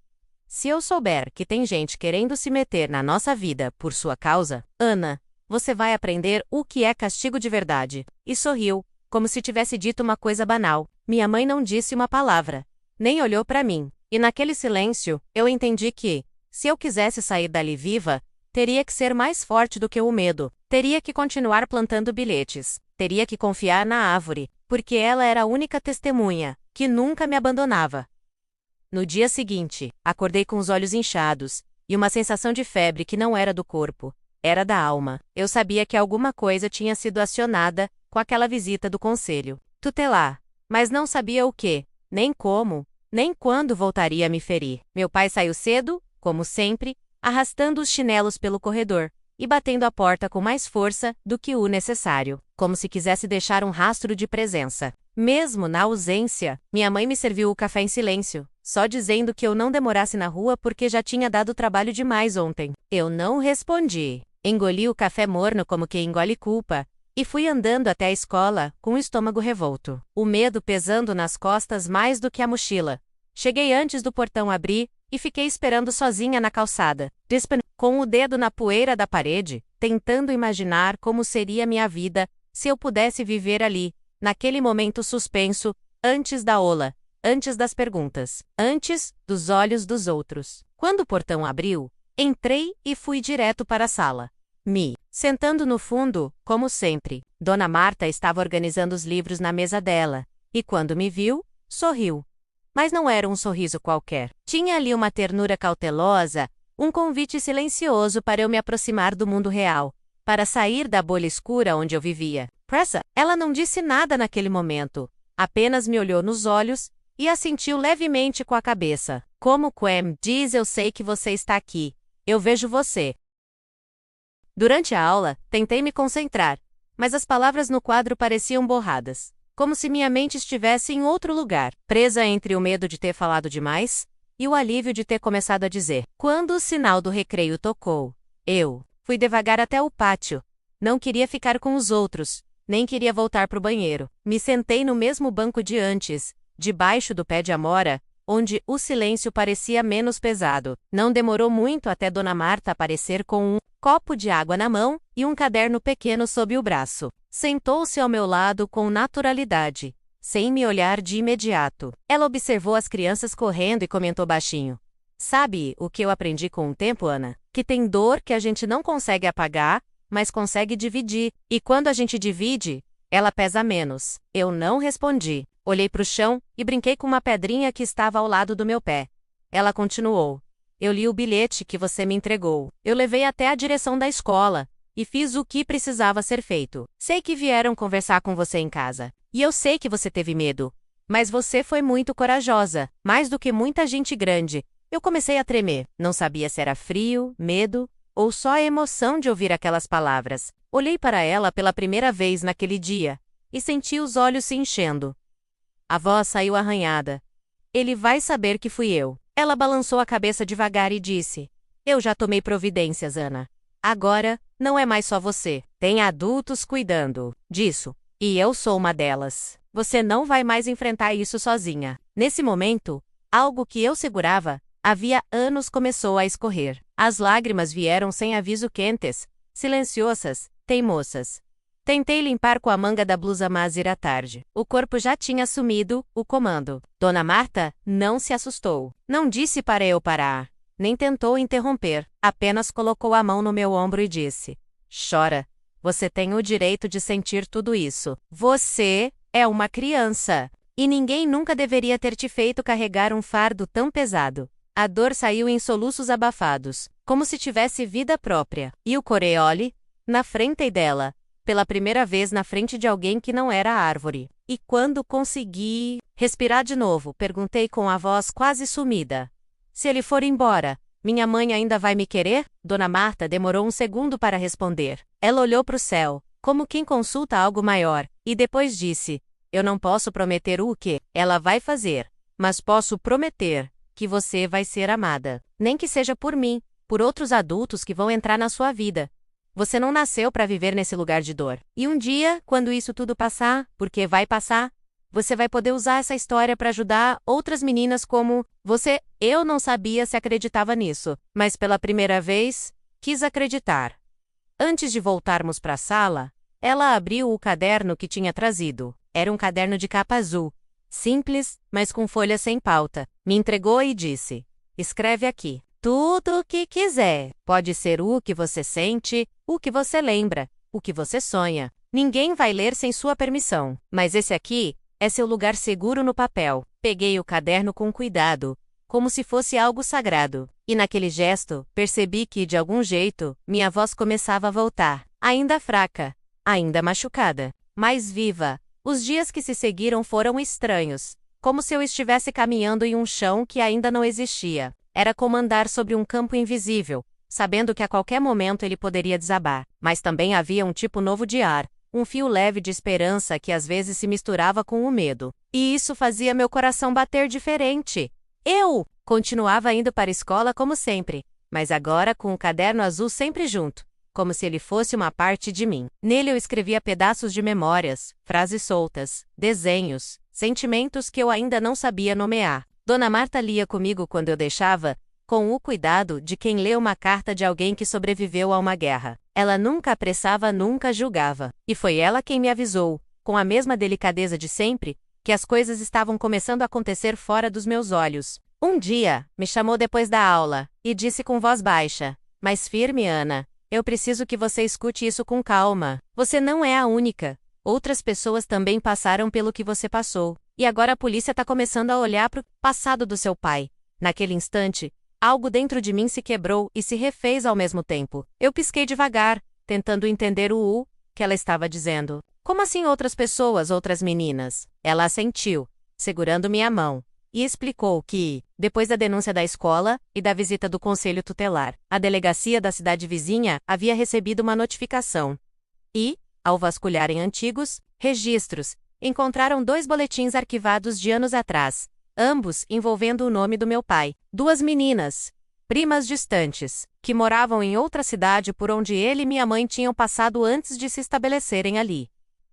Se eu souber que tem gente querendo se meter na nossa vida por sua causa, Ana, você vai aprender o que é castigo de verdade. E sorriu, como se tivesse dito uma coisa banal. Minha mãe não disse uma palavra, nem olhou para mim. E naquele silêncio, eu entendi que, se eu quisesse sair dali viva, teria que ser mais forte do que o medo. Teria que continuar plantando bilhetes. Teria que confiar na árvore, porque ela era a única testemunha, que nunca me abandonava. No dia seguinte, acordei com os olhos inchados, e uma sensação de febre que não era do corpo, era da alma. Eu sabia que alguma coisa tinha sido acionada com aquela visita do conselho tutelar, mas não sabia o que, nem como, nem quando voltaria a me ferir. Meu pai saiu cedo, como sempre, arrastando os chinelos pelo corredor e batendo a porta com mais força do que o necessário, como se quisesse deixar um rastro de presença. Mesmo na ausência, minha mãe me serviu o café em silêncio, só dizendo que eu não demorasse na rua porque já tinha dado trabalho demais ontem. Eu não respondi. Engoli o café morno como quem engole culpa, e fui andando até a escola, com o estômago revolto, o medo pesando nas costas mais do que a mochila. Cheguei antes do portão abrir, e fiquei esperando sozinha na calçada, com o dedo na poeira da parede, tentando imaginar como seria minha vida se eu pudesse viver ali, naquele momento suspenso, antes da aula, antes das perguntas, antes dos olhos dos outros. Quando o portão abriu, entrei e fui direto para a sala. Sentando no fundo, como sempre, Dona Marta estava organizando os livros na mesa dela, e quando me viu, sorriu. Mas não era um sorriso qualquer. Tinha ali uma ternura cautelosa, um convite silencioso para eu me aproximar do mundo real, para sair da bolha escura onde eu vivia. Pressa, ela não disse nada naquele momento, apenas me olhou nos olhos e assentiu levemente com a cabeça. Como Quem diz, eu sei que você está aqui. Eu vejo você. Durante a aula, tentei me concentrar, mas as palavras no quadro pareciam borradas, como se minha mente estivesse em outro lugar, presa entre o medo de ter falado demais e o alívio de ter começado a dizer. Quando o sinal do recreio tocou, eu fui devagar até o pátio. Não queria ficar com os outros, nem queria voltar para o banheiro. Me sentei no mesmo banco de antes, debaixo do pé de amora, onde o silêncio parecia menos pesado. Não demorou muito até Dona Marta aparecer com um copo de água na mão e um caderno pequeno sob o braço. Sentou-se ao meu lado com naturalidade, sem me olhar de imediato. Ela observou as crianças correndo e comentou baixinho. Sabe o que eu aprendi com o tempo, Ana? Que tem dor que a gente não consegue apagar, mas consegue dividir. E quando a gente divide, ela pesa menos. Eu não respondi. Olhei para o chão e brinquei com uma pedrinha que estava ao lado do meu pé. Ela continuou. Eu li o bilhete que você me entregou. Eu levei até a direção da escola e fiz o que precisava ser feito. Sei que vieram conversar com você em casa. E eu sei que você teve medo. Mas você foi muito corajosa, mais do que muita gente grande. Eu comecei a tremer. Não sabia se era frio, medo ou só a emoção de ouvir aquelas palavras. Olhei para ela pela primeira vez naquele dia e senti os olhos se enchendo. A voz saiu arranhada. Ele vai saber que fui eu. Ela balançou a cabeça devagar e disse. Eu já tomei providências, Ana. Agora, não é mais só você. Tem adultos cuidando disso. E eu sou uma delas. Você não vai mais enfrentar isso sozinha. Nesse momento, algo que eu segurava, havia anos começou a escorrer. As lágrimas vieram sem aviso quentes, silenciosas, teimosas. Tentei limpar com a manga da blusa, mas era tarde. O corpo já tinha assumido o comando. Dona Marta não se assustou. Não disse para eu parar. Nem tentou interromper. Apenas colocou a mão no meu ombro e disse. Chora. Você tem o direito de sentir tudo isso. Você é uma criança. E ninguém nunca deveria ter te feito carregar um fardo tão pesado. A dor saiu em soluços abafados, como se tivesse vida própria. E o Corleone, na frente dela, pela primeira vez na frente de alguém que não era árvore. E quando consegui respirar de novo, perguntei com a voz quase sumida. Se ele for embora, minha mãe ainda vai me querer? Dona Marta demorou um segundo para responder. Ela olhou para o céu, como quem consulta algo maior, e depois disse, eu não posso prometer o que ela vai fazer, mas posso prometer que você vai ser amada. Nem que seja por mim, por outros adultos que vão entrar na sua vida. Você não nasceu para viver nesse lugar de dor. E um dia, quando isso tudo passar, porque vai passar, você vai poder usar essa história para ajudar outras meninas como você. Eu não sabia se acreditava nisso, mas pela primeira vez, quis acreditar. Antes de voltarmos para a sala, ela abriu o caderno que tinha trazido. Era um caderno de capa azul, simples, mas com folhas sem pauta. Me entregou e disse, escreve aqui. Tudo o que quiser. Pode ser o que você sente, o que você lembra, o que você sonha. Ninguém vai ler sem sua permissão. Mas esse aqui é seu lugar seguro no papel. Peguei o caderno com cuidado, como se fosse algo sagrado. E naquele gesto, percebi que, de algum jeito, minha voz começava a voltar. Ainda fraca, ainda machucada, mas viva. Os dias que se seguiram foram estranhos. como se eu estivesse caminhando em um chão que ainda não existia. Era como andar sobre um campo invisível, sabendo que a qualquer momento ele poderia desabar. Mas também havia um tipo novo de ar, um fio leve de esperança que às vezes se misturava com o medo. E isso fazia meu coração bater diferente. Eu continuava indo para a escola como sempre, mas agora com o caderno azul sempre junto, como se ele fosse uma parte de mim. Nele eu escrevia pedaços de memórias, frases soltas, desenhos, sentimentos que eu ainda não sabia nomear. Dona Marta lia comigo quando eu deixava, com o cuidado de quem lê uma carta de alguém que sobreviveu a uma guerra. Ela nunca apressava, nunca julgava. E foi ela quem me avisou, com a mesma delicadeza de sempre, que as coisas estavam começando a acontecer fora dos meus olhos. Um dia, me chamou depois da aula, e disse com voz baixa, mas firme, Ana, eu preciso que você escute isso com calma. Você não é a única. Outras pessoas também passaram pelo que você passou. E agora a polícia está começando a olhar para o passado do seu pai. Naquele instante, algo dentro de mim se quebrou e se refez ao mesmo tempo. Eu pisquei devagar, tentando entender o que ela estava dizendo. Como assim outras pessoas, outras meninas? Ela assentiu, segurando minha mão, e explicou que, depois da denúncia da escola e da visita do conselho tutelar, a delegacia da cidade vizinha havia recebido uma notificação. E, ao vasculharem antigos registros, encontraram 2 boletins arquivados de anos atrás, ambos envolvendo o nome do meu pai. 2 meninas, primas distantes, que moravam em outra cidade por onde ele e minha mãe tinham passado antes de se estabelecerem ali.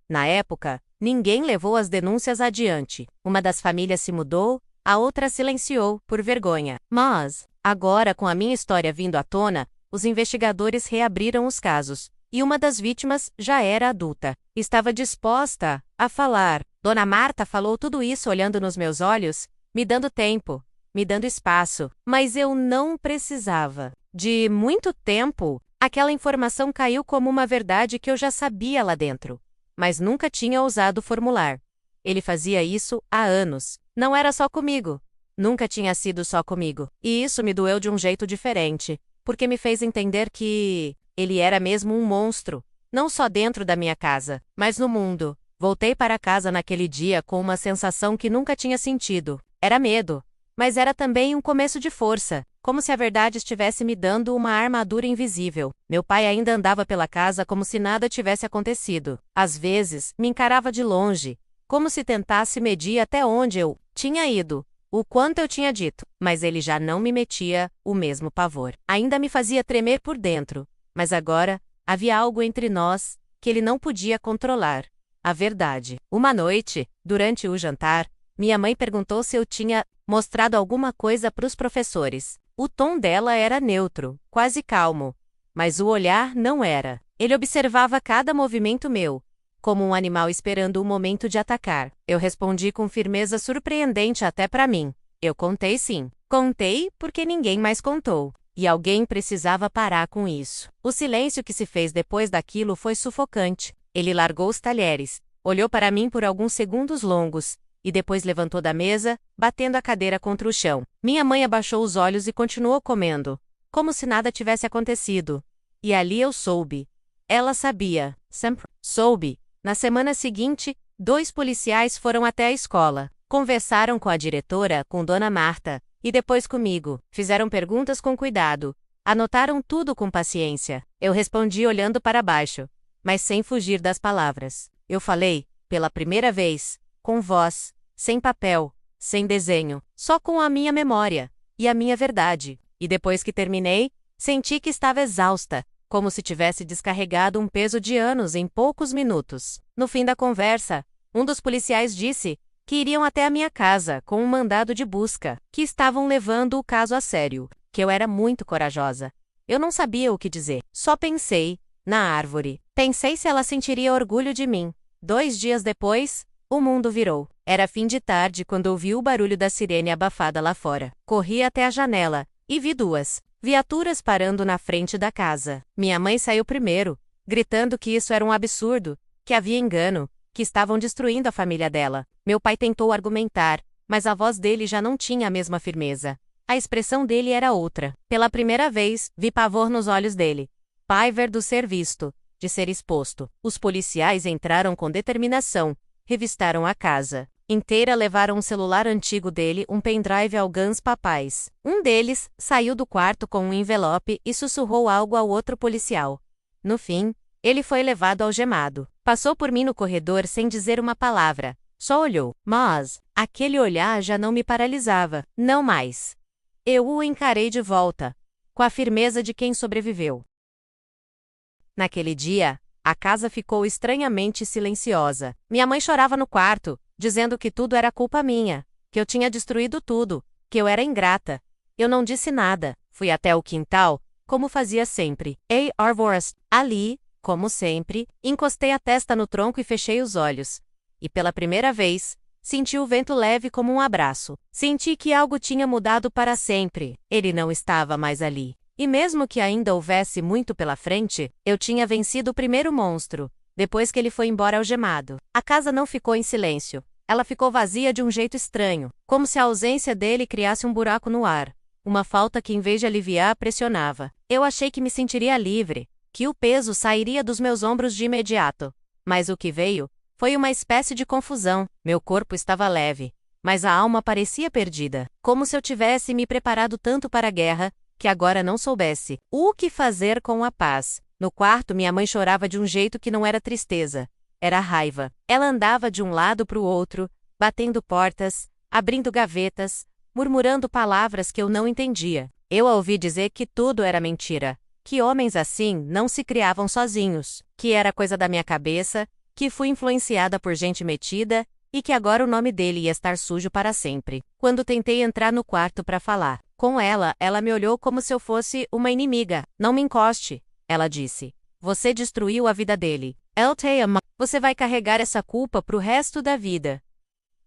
Na época, ninguém levou as denúncias adiante. Uma das famílias se mudou, a outra silenciou, por vergonha. Mas, agora com a minha história vindo à tona, os investigadores reabriram os casos. E uma das vítimas já era adulta. Estava disposta a falar. Dona Marta falou tudo isso olhando nos meus olhos, me dando tempo, me dando espaço. Mas eu não precisava. De muito tempo, aquela informação caiu como uma verdade que eu já sabia lá dentro, mas nunca tinha ousado formular. Ele fazia isso há anos. Não era só comigo. Nunca tinha sido só comigo. E isso me doeu de um jeito diferente, porque me fez entender que ele era mesmo um monstro, não só dentro da minha casa, mas no mundo. Voltei para casa naquele dia com uma sensação que nunca tinha sentido. Era medo, mas era também um começo de força, como se a verdade estivesse me dando uma armadura invisível. Meu pai ainda andava pela casa como se nada tivesse acontecido. Às vezes, me encarava de longe, como se tentasse medir até onde eu tinha ido, o quanto eu tinha dito, mas ele já não me metia o mesmo pavor. Ainda me fazia tremer por dentro, mas agora havia algo entre nós que ele não podia controlar. A verdade. Uma noite, durante o jantar, minha mãe perguntou se eu tinha mostrado alguma coisa para os professores. O tom dela era neutro, quase calmo, mas o olhar não era. Ele observava cada movimento meu, como um animal esperando o momento de atacar. Eu respondi com firmeza surpreendente até para mim. Eu contei sim. Contei porque ninguém mais contou. E alguém precisava parar com isso. O silêncio que se fez depois daquilo foi sufocante. Ele largou os talheres, olhou para mim por alguns segundos longos, e depois levantou da mesa, batendo a cadeira contra o chão. Minha mãe abaixou os olhos e continuou comendo, como se nada tivesse acontecido. E ali eu soube. Ela sabia. Sempre soube. Na semana seguinte, 2 policiais foram até a escola. Conversaram com a diretora, com Dona Marta, e depois comigo. Fizeram perguntas com cuidado. Anotaram tudo com paciência. Eu respondi olhando para baixo, mas sem fugir das palavras. Eu falei, pela primeira vez, com voz, sem papel, sem desenho, só com a minha memória e a minha verdade. E depois que terminei, senti que estava exausta, como se tivesse descarregado um peso de anos em poucos minutos. No fim da conversa, um dos policiais disse que iriam até a minha casa com um mandado de busca, que estavam levando o caso a sério, que eu era muito corajosa. Eu não sabia o que dizer, só pensei na árvore. Pensei se ela sentiria orgulho de mim. 2 dias depois, o mundo virou. Era fim de tarde quando ouvi o barulho da sirene abafada lá fora. Corri até a janela e vi 2 viaturas parando na frente da casa. Minha mãe saiu primeiro, gritando que isso era um absurdo, que havia engano, que estavam destruindo a família dela. Meu pai tentou argumentar, mas a voz dele já não tinha a mesma firmeza. A expressão dele era outra. Pela primeira vez, vi pavor nos olhos dele. Paiver do ser visto, de ser exposto. Os policiais entraram com determinação, revistaram a casa. inteira levaram um celular antigo dele, um pendrive alguns papais. Um deles saiu do quarto com um envelope e sussurrou algo ao outro policial. No fim, ele foi levado algemado. Passou por mim no corredor sem dizer uma palavra. Só olhou. Mas aquele olhar já não me paralisava. Não mais. Eu o encarei de volta, com a firmeza de quem sobreviveu. Naquele dia, a casa ficou estranhamente silenciosa. Minha mãe chorava no quarto, dizendo que tudo era culpa minha, que eu tinha destruído tudo, que eu era ingrata. Eu não disse nada. Fui até o quintal, como fazia sempre. Ali, como sempre, encostei a testa no tronco e fechei os olhos. E pela primeira vez, senti o vento leve como um abraço. Senti que algo tinha mudado para sempre. Ele não estava mais ali. E mesmo que ainda houvesse muito pela frente, eu tinha vencido o primeiro monstro, depois que ele foi embora algemado. A casa não ficou em silêncio. Ela ficou vazia de um jeito estranho, como se a ausência dele criasse um buraco no ar. Uma falta que, em vez de aliviar, pressionava. Eu achei que me sentiria livre, que o peso sairia dos meus ombros de imediato. Mas o que veio foi uma espécie de confusão. Meu corpo estava leve, mas a alma parecia perdida, como se eu tivesse me preparado tanto para a guerra, que agora não soubesse o que fazer com a paz. No quarto, minha mãe chorava de um jeito que não era tristeza, era raiva. Ela andava de um lado para o outro, batendo portas, abrindo gavetas, murmurando palavras que eu não entendia. Eu a ouvi dizer que tudo era mentira, que homens assim não se criavam sozinhos, que era coisa da minha cabeça, que fui influenciada por gente metida e que agora o nome dele ia estar sujo para sempre. Quando tentei entrar no quarto para falar com ela, ela me olhou como se eu fosse uma inimiga. Não me encoste, ela disse. Você destruiu a vida dele. Você vai carregar essa culpa pro resto da vida.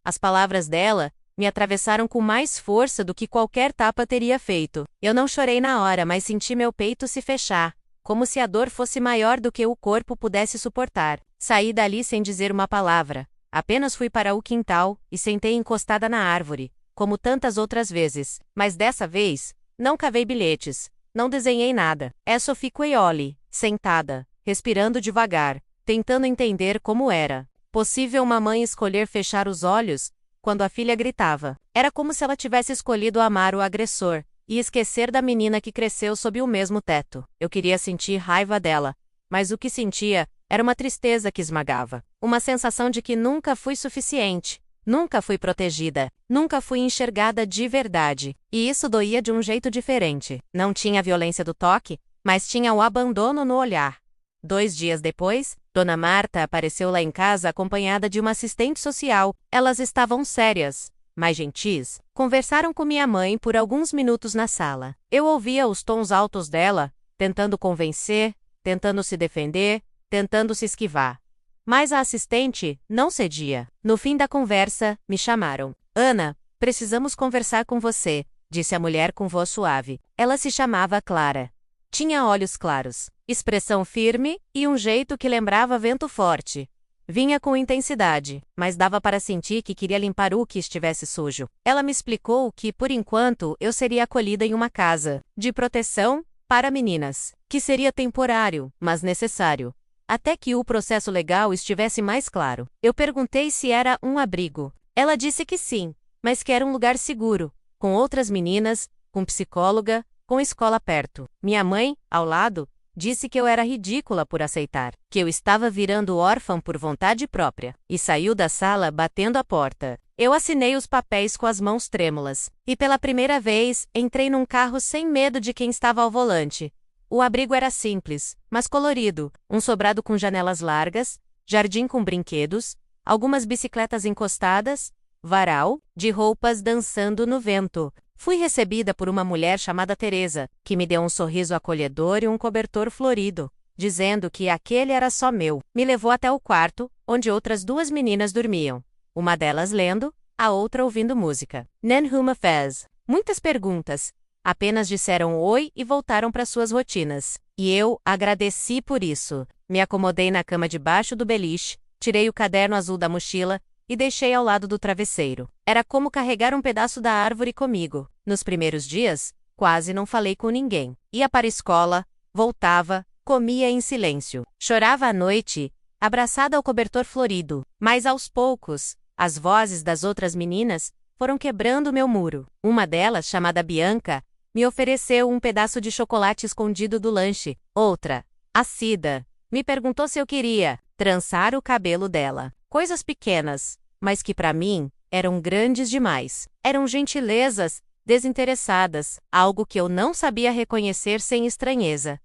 As palavras dela me atravessaram com mais força do que qualquer tapa teria feito. Eu não chorei na hora, mas senti meu peito se fechar, como se a dor fosse maior do que o corpo pudesse suportar. Saí dali sem dizer uma palavra. Apenas fui para o quintal e sentei encostada na árvore, como tantas outras vezes, mas dessa vez, não cavei bilhetes, não desenhei nada. Só fiquei ali, sentada, respirando devagar, tentando entender como era possível uma mãe escolher fechar os olhos quando a filha gritava. Era como se ela tivesse escolhido amar o agressor e esquecer da menina que cresceu sob o mesmo teto. Eu queria sentir raiva dela, mas o que sentia era uma tristeza que esmagava, uma sensação de que nunca fui suficiente. Nunca fui protegida, nunca fui enxergada de verdade, e isso doía de um jeito diferente. Não tinha a violência do toque, mas tinha o abandono no olhar. 2 dias depois, Dona Marta apareceu lá em casa acompanhada de uma assistente social. Elas estavam sérias, mas gentis. Conversaram com minha mãe por alguns minutos na sala. Eu ouvia os tons altos dela, tentando convencer, tentando se defender, tentando se esquivar. Mas a assistente não cedia. No fim da conversa, me chamaram. Ana, precisamos conversar com você, disse a mulher com voz suave. Ela se chamava Clara. Tinha olhos claros, expressão firme e um jeito que lembrava vento forte. Vinha com intensidade, mas dava para sentir que queria limpar o que estivesse sujo. Ela me explicou que, por enquanto, eu seria acolhida em uma casa de proteção para meninas, que seria temporário, mas necessário, até que o processo legal estivesse mais claro. Eu perguntei se era um abrigo. Ela disse que sim, mas que era um lugar seguro, com outras meninas, com psicóloga, com escola perto. Minha mãe, ao lado, disse que eu era ridícula por aceitar, que eu estava virando órfã por vontade própria, e saiu da sala batendo a porta. Eu assinei os papéis com as mãos trêmulas, e pela primeira vez, entrei num carro sem medo de quem estava ao volante. O abrigo era simples, mas colorido, um sobrado com janelas largas, jardim com brinquedos, algumas bicicletas encostadas, varal, de roupas dançando no vento. Fui recebida por uma mulher chamada Teresa, que me deu um sorriso acolhedor e um cobertor florido, dizendo que aquele era só meu. Me levou até o quarto, onde outras 2 meninas dormiam, uma delas lendo, a outra ouvindo música. Nenhuma fez muitas perguntas. Apenas disseram oi e voltaram para suas rotinas. E eu agradeci por isso. Me acomodei na cama debaixo do beliche, tirei o caderno azul da mochila e deixei ao lado do travesseiro. Era como carregar um pedaço da árvore comigo. Nos primeiros dias, quase não falei com ninguém. Ia para a escola, voltava, comia em silêncio. Chorava à noite, abraçada ao cobertor florido. Mas aos poucos, As vozes das outras meninas foram quebrando meu muro. Uma delas, chamada Bianca, me ofereceu um pedaço de chocolate escondido do lanche. Outra, a Cida, me perguntou se eu queria trançar o cabelo dela. Coisas pequenas, mas que para mim eram grandes demais. Eram gentilezas desinteressadas, algo que eu não sabia reconhecer sem estranheza.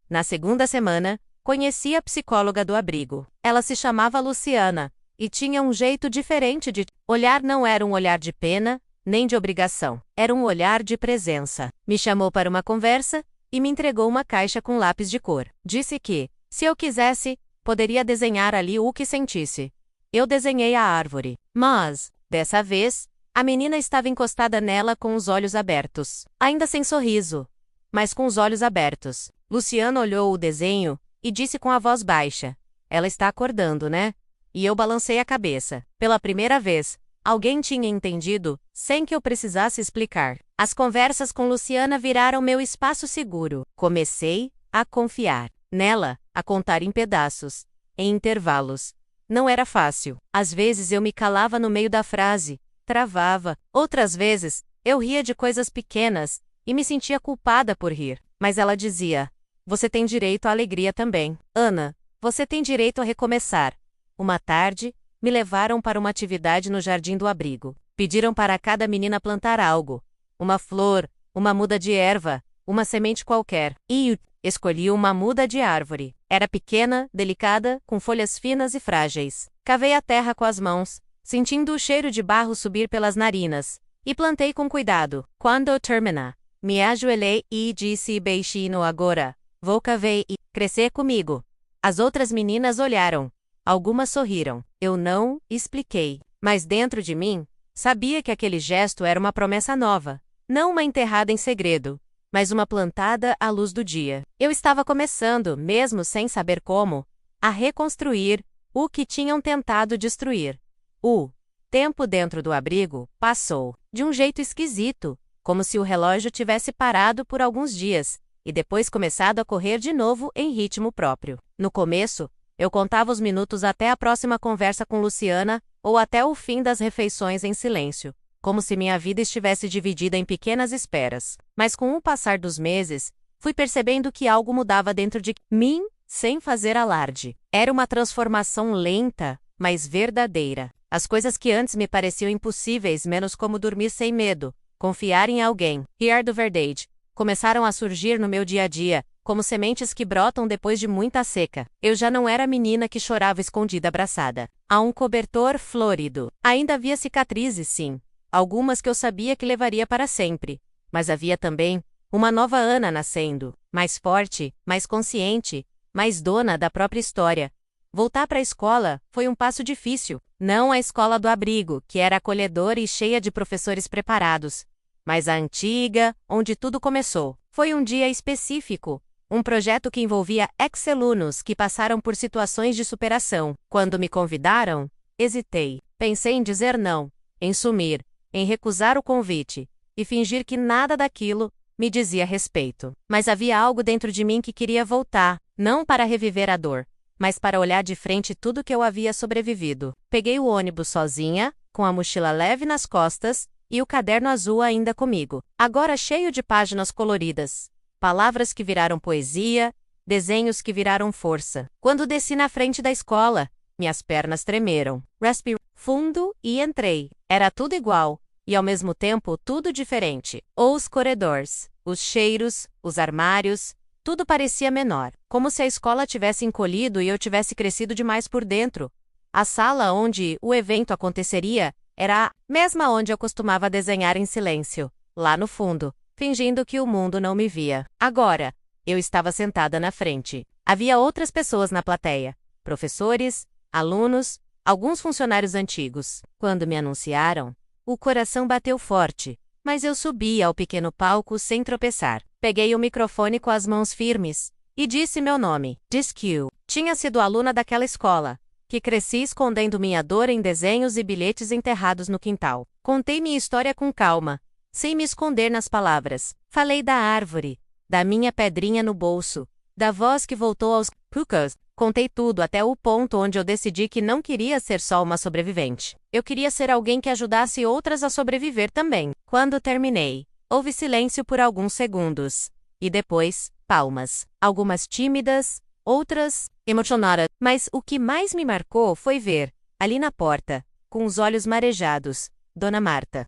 Na segunda semana, conheci a psicóloga do abrigo. Ela se chamava Luciana e tinha um jeito diferente de olhar. Não era um olhar de pena, nem de obrigação. Era um olhar de presença. Me chamou para uma conversa e me entregou uma caixa com lápis de cor. Disse que, se eu quisesse, poderia desenhar ali o que sentisse. Eu desenhei a árvore, mas, dessa vez, a menina estava encostada nela com os olhos abertos. Ainda sem sorriso, mas com os olhos abertos. Luciana olhou o desenho e disse com a voz baixa: "Ela está acordando, né?" E eu balancei a cabeça. Pela primeira vez, alguém tinha entendido, sem que eu precisasse explicar. As conversas com Luciana viraram meu espaço seguro. Comecei a confiar nela, a contar em pedaços, em intervalos. Não era fácil. Às vezes eu me calava no meio da frase, travava. Outras vezes, eu ria de coisas pequenas e me sentia culpada por rir. Mas ela dizia: "Você tem direito à alegria também. Ana, você tem direito a recomeçar." Uma tarde, me levaram para uma atividade no jardim do abrigo. Pediram para cada menina plantar algo. Uma flor, uma muda de erva, uma semente qualquer. E escolhi uma muda de árvore. Era pequena, delicada, com folhas finas e frágeis. Cavei a terra com as mãos, sentindo o cheiro de barro subir pelas narinas, e plantei com cuidado. Quando terminar, me ajoelhei e disse baixinho: "Agora, vou cavar e crescer comigo." As outras meninas olharam. Algumas sorriram. Eu não expliquei, mas dentro de mim, sabia que aquele gesto era uma promessa nova. Não uma enterrada em segredo, mas uma plantada à luz do dia. Eu estava começando, mesmo sem saber como, a reconstruir o que tinham tentado destruir. O tempo dentro do abrigo passou, de um jeito esquisito, como se o relógio tivesse parado por alguns dias, e depois começado a correr de novo em ritmo próprio. No começo, eu contava os minutos até a próxima conversa com Luciana, ou até o fim das refeições em silêncio, como se minha vida estivesse dividida em pequenas esperas. Mas com o passar dos meses, fui percebendo que algo mudava dentro de mim, sem fazer alarde. Era uma transformação lenta, mas verdadeira. As coisas que antes me pareciam impossíveis, menos como dormir sem medo, confiar em alguém, rir do verdade, começaram a surgir no meu dia a dia, como sementes que brotam depois de muita seca. Eu já não era a menina que chorava escondida abraçada a um cobertor florido. Ainda havia cicatrizes, sim, algumas que eu sabia que levaria para sempre, mas havia também uma nova Ana nascendo, mais forte, mais consciente, mais dona da própria história. Voltar para a escola foi um passo difícil. Não a escola do abrigo, que era acolhedora e cheia de professores preparados, mas a antiga, onde tudo começou. Foi um dia específico, um projeto que envolvia ex-alunos que passaram por situações de superação. Quando me convidaram, hesitei. Pensei em dizer não, em sumir, em recusar o convite, e fingir que nada daquilo me dizia respeito. Mas havia algo dentro de mim que queria voltar, não para reviver a dor, mas para olhar de frente tudo que eu havia sobrevivido. Peguei o ônibus sozinha, com a mochila leve nas costas, e o caderno azul ainda comigo, agora cheio de páginas coloridas. Palavras que viraram poesia, desenhos que viraram força. Quando desci na frente da escola, minhas pernas tremeram. Respirei fundo e entrei. Era tudo igual, e ao mesmo tempo tudo diferente. Os corredores, os cheiros, os armários, tudo parecia menor, como se a escola tivesse encolhido e eu tivesse crescido demais por dentro. A sala onde o evento aconteceria era a mesma onde eu costumava desenhar em silêncio, lá no fundo, fingindo que o mundo não me via. Agora, eu estava sentada na frente. Havia outras pessoas na plateia, professores, alunos, alguns funcionários antigos. Quando me anunciaram, o coração bateu forte, mas eu subi ao pequeno palco sem tropeçar. Peguei o microfone com as mãos firmes e disse meu nome. Disse que eu tinha sido aluna daquela escola, que cresci escondendo minha dor em desenhos e bilhetes enterrados no quintal. Contei minha história com calma, sem me esconder nas palavras. Falei da árvore, da minha pedrinha no bolso, da voz que voltou aos poucos Contei tudo até o ponto onde eu decidi que não queria ser só uma sobrevivente. Eu queria ser alguém que ajudasse outras a sobreviver também. Quando terminei, houve silêncio por alguns segundos. E depois, palmas. Algumas tímidas, outras emocionadas. Mas o que mais me marcou foi ver, ali na porta, com os olhos marejados, Dona Marta.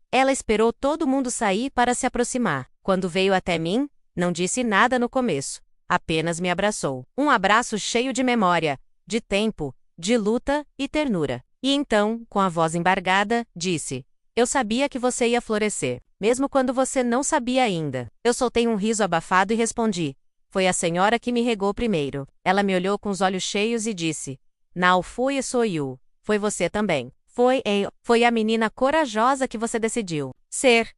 Ela esperou todo mundo sair para se aproximar. Quando veio até mim, não disse nada no começo. Apenas me abraçou. Um abraço cheio de memória, de tempo, de luta e ternura. E então, com a voz embargada, disse: "Eu sabia que você ia florescer, mesmo quando você não sabia ainda." Eu soltei um riso abafado e respondi: "Foi a senhora que me regou primeiro." Ela me olhou com os olhos cheios e disse: "Não fui sou eu. Foi você também. Foi a menina corajosa que você decidiu ser."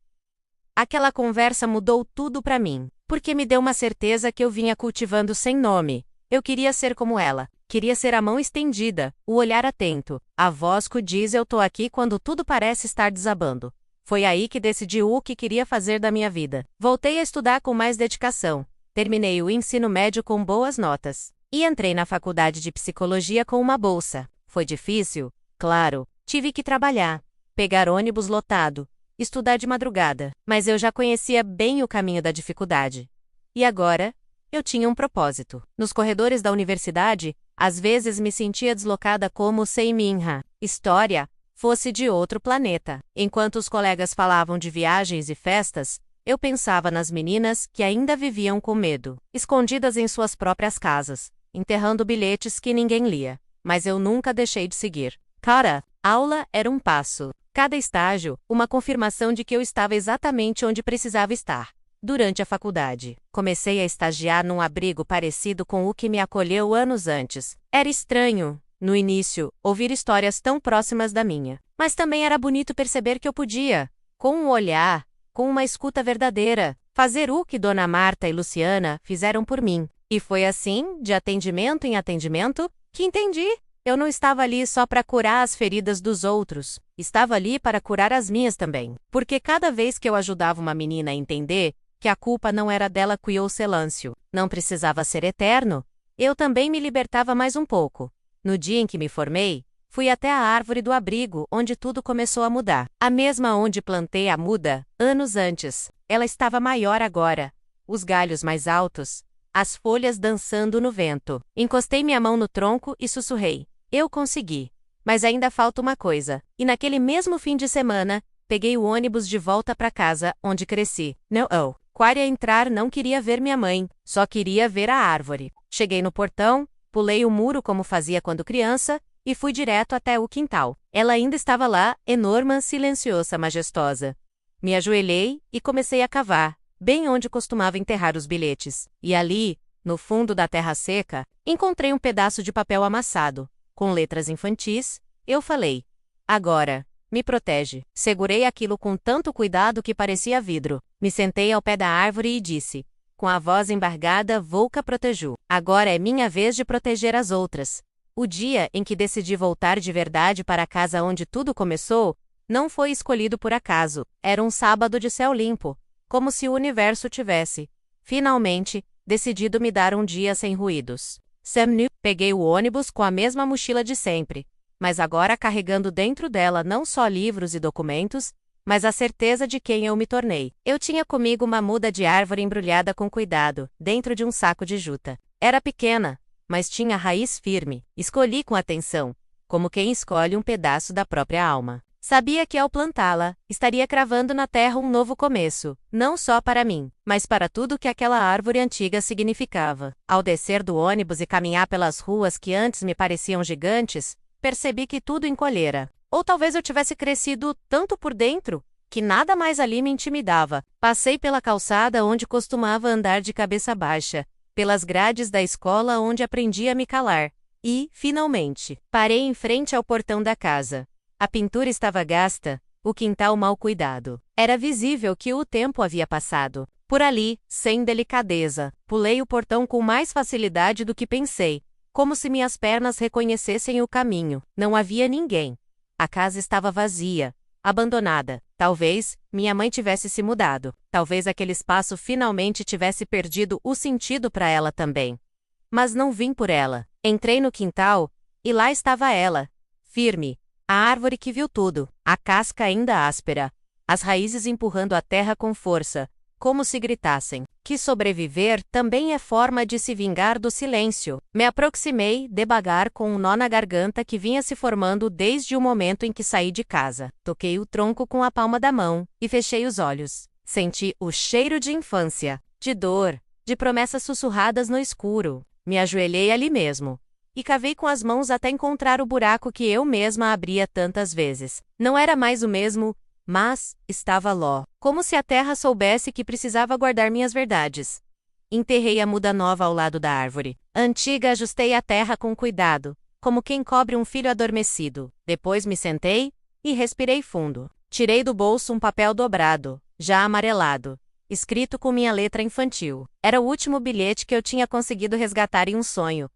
Aquela conversa mudou tudo pra mim, porque me deu uma certeza que eu vinha cultivando sem nome. Eu queria ser como ela. Queria ser a mão estendida, o olhar atento, a voz que diz eu tô aqui quando tudo parece estar desabando. Foi aí que decidi o que queria fazer da minha vida. Voltei a estudar com mais dedicação. Terminei o ensino médio com boas notas. E entrei na faculdade de psicologia com uma bolsa. Foi difícil? Claro. Tive que trabalhar, pegar ônibus lotado, estudar de madrugada, mas eu já conhecia bem o caminho da dificuldade. E agora, eu tinha um propósito. Nos corredores da universidade, às vezes me sentia deslocada como se minha história fosse de outro planeta. Enquanto os colegas falavam de viagens e festas, eu pensava nas meninas que ainda viviam com medo, escondidas em suas próprias casas, enterrando bilhetes que ninguém lia. Mas eu nunca deixei de seguir. Cada aula era um passo. Cada estágio, uma confirmação de que eu estava exatamente onde precisava estar. Durante a faculdade, comecei a estagiar num abrigo parecido com o que me acolheu anos antes. Era estranho, no início, ouvir histórias tão próximas da minha. Mas também era bonito perceber que eu podia, com um olhar, com uma escuta verdadeira, fazer o que Dona Marta e Luciana fizeram por mim. E foi assim, de atendimento em atendimento, que entendi. Eu não estava ali só para curar as feridas dos outros. Estava ali para curar as minhas também. Porque cada vez que eu ajudava uma menina a entender que a culpa não era dela que o silêncio não precisava ser eterno, eu também me libertava mais um pouco. No dia em que me formei, fui até a árvore do abrigo onde tudo começou a mudar. A mesma onde plantei a muda, anos antes. Ela estava maior agora. Os galhos mais altos, as folhas dançando no vento. Encostei minha mão no tronco e sussurrei: "Eu consegui. Mas ainda falta uma coisa." E naquele mesmo fim de semana, peguei o ônibus de volta para casa, onde cresci. Queria entrar, não queria ver minha mãe, só queria ver a árvore. Cheguei no portão, pulei o muro como fazia quando criança, e fui direto até o quintal. Ela ainda estava lá, enorme, silenciosa, majestosa. Me ajoelhei e comecei a cavar, bem onde costumava enterrar os bilhetes. E ali, no fundo da terra seca, encontrei um pedaço de papel amassado. Com letras infantis, eu falei: "Agora, me protege." Segurei aquilo com tanto cuidado que parecia vidro. Me sentei ao pé da árvore e disse, com a voz embargada: "Vou cá proteger. Agora é minha vez de proteger as outras." O dia em que decidi voltar de verdade para a casa onde tudo começou, não foi escolhido por acaso. Era um sábado de céu limpo, como se o universo tivesse, finalmente, decidido me dar um dia sem ruídos. Peguei o ônibus com a mesma mochila de sempre, mas agora carregando dentro dela não só livros e documentos, mas a certeza de quem eu me tornei. Eu tinha comigo uma muda de árvore embrulhada com cuidado, dentro de um saco de juta. Era pequena, mas tinha raiz firme. Escolhi com atenção, como quem escolhe um pedaço da própria alma. Sabia que ao plantá-la, estaria cravando na terra um novo começo, não só para mim, mas para tudo que aquela árvore antiga significava. Ao descer do ônibus e caminhar pelas ruas que antes me pareciam gigantes, percebi que tudo encolhera. Ou talvez eu tivesse crescido tanto por dentro, que nada mais ali me intimidava. Passei pela calçada onde costumava andar de cabeça baixa, pelas grades da escola onde aprendi a me calar, e, finalmente, parei em frente ao portão da casa. A pintura estava gasta, o quintal mal cuidado. Era visível que o tempo havia passado. Por ali, sem delicadeza, pulei o portão com mais facilidade do que pensei, como se minhas pernas reconhecessem o caminho. Não havia ninguém. A casa estava vazia, abandonada. Talvez minha mãe tivesse se mudado. Talvez aquele espaço finalmente tivesse perdido o sentido para ela também. Mas não vim por ela. Entrei no quintal, e lá estava ela, firme, a árvore que viu tudo, a casca ainda áspera, as raízes empurrando a terra com força, como se gritassem que sobreviver também é forma de se vingar do silêncio. Me aproximei, devagar, com um nó na garganta que vinha se formando desde o momento em que saí de casa. Toquei o tronco com a palma da mão e fechei os olhos. Senti o cheiro de infância, de dor, de promessas sussurradas no escuro. Me ajoelhei ali mesmo e cavei com as mãos até encontrar o buraco que eu mesma abria tantas vezes. Não era mais o mesmo, mas estava lá, como se a terra soubesse que precisava guardar minhas verdades. Enterrei a muda nova ao lado da árvore. A antiga ajustei a terra com cuidado, como quem cobre um filho adormecido. Depois me sentei e respirei fundo. Tirei do bolso um papel dobrado, já amarelado, escrito com minha letra infantil. Era o último bilhete que eu tinha conseguido resgatar em um sonho.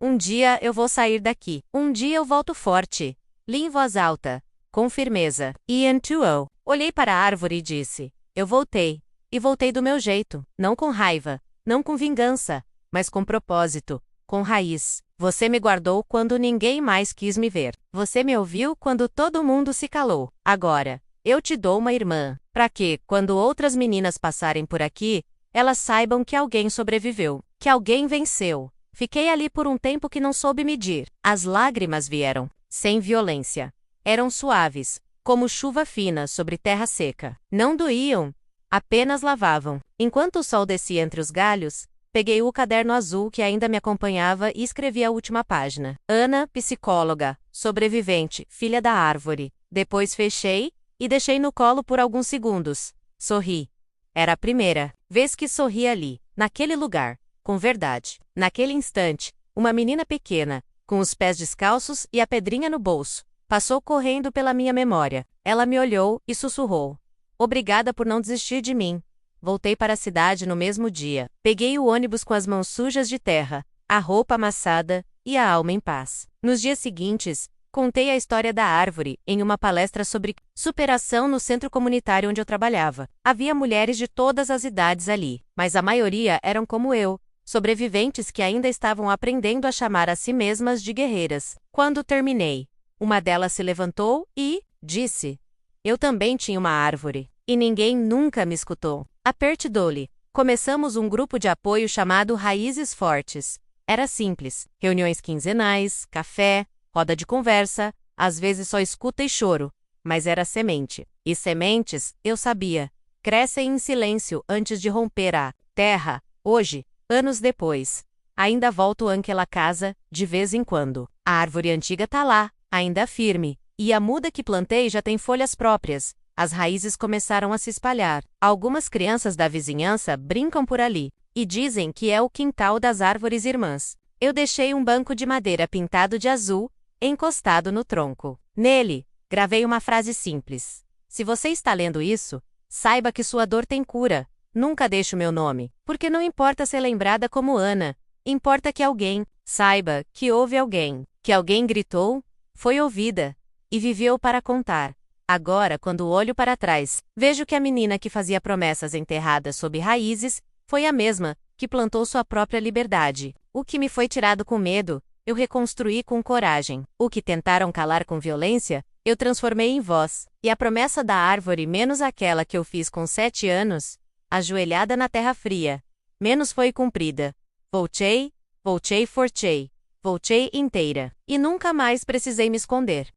Um dia eu vou sair daqui. Um dia eu volto forte. Li em voz alta, com firmeza. Ian Tuo. Olhei para a árvore e disse: eu voltei. E voltei do meu jeito. Não com raiva. Não com vingança. Mas com propósito. Com raiz. Você me guardou quando ninguém mais quis me ver. Você me ouviu quando todo mundo se calou. Agora, eu te dou uma irmã. Para que, quando outras meninas passarem por aqui, elas saibam que alguém sobreviveu. Que alguém venceu. Fiquei ali por um tempo que não soube medir. As lágrimas vieram, sem violência. Eram suaves, como chuva fina sobre terra seca. Não doíam, apenas lavavam. Enquanto o sol descia entre os galhos, peguei o caderno azul que ainda me acompanhava e escrevi a última página. Ana, psicóloga, sobrevivente, filha da árvore. Depois fechei e deixei no colo por alguns segundos. Sorri. Era a primeira vez que sorri ali, naquele lugar. Com verdade. Naquele instante, uma menina pequena, com os pés descalços e a pedrinha no bolso, passou correndo pela minha memória. Ela me olhou e sussurrou: obrigada por não desistir de mim. Voltei para a cidade no mesmo dia. Peguei o ônibus com as mãos sujas de terra, a roupa amassada e a alma em paz. Nos dias seguintes, contei a história da árvore em uma palestra sobre superação no centro comunitário onde eu trabalhava. Havia mulheres de todas as idades ali, mas a maioria eram como eu, sobreviventes que ainda estavam aprendendo a chamar a si mesmas de guerreiras. Quando terminei, uma delas se levantou e disse: eu também tinha uma árvore. E ninguém nunca me escutou. Aperte Dolly. Começamos um grupo de apoio chamado Raízes Fortes. Era simples. Reuniões quinzenais, café, roda de conversa, às vezes só escuta e choro. Mas era semente. E sementes, eu sabia, crescem em silêncio antes de romper a terra. Hoje, anos depois, ainda volto àquela casa, de vez em quando. A árvore antiga tá lá, ainda firme. E a muda que plantei já tem folhas próprias. As raízes começaram a se espalhar. Algumas crianças da vizinhança brincam por ali e dizem que é o quintal das árvores irmãs. Eu deixei um banco de madeira pintado de azul, encostado no tronco. Nele, gravei uma frase simples: se você está lendo isso, saiba que sua dor tem cura. Nunca deixe o meu nome, porque não importa ser lembrada como Ana, importa que alguém saiba que houve alguém, que alguém gritou, foi ouvida e viveu para contar. Agora, quando olho para trás, vejo que a menina que fazia promessas enterradas sob raízes foi a mesma que plantou sua própria liberdade. O que me foi tirado com medo, eu reconstruí com coragem. O que tentaram calar com violência, eu transformei em voz. E a promessa da árvore, menos aquela que eu fiz com 7 anos, ajoelhada na terra fria, menos foi cumprida. Voltei, fortei, voltei inteira. E nunca mais precisei me esconder.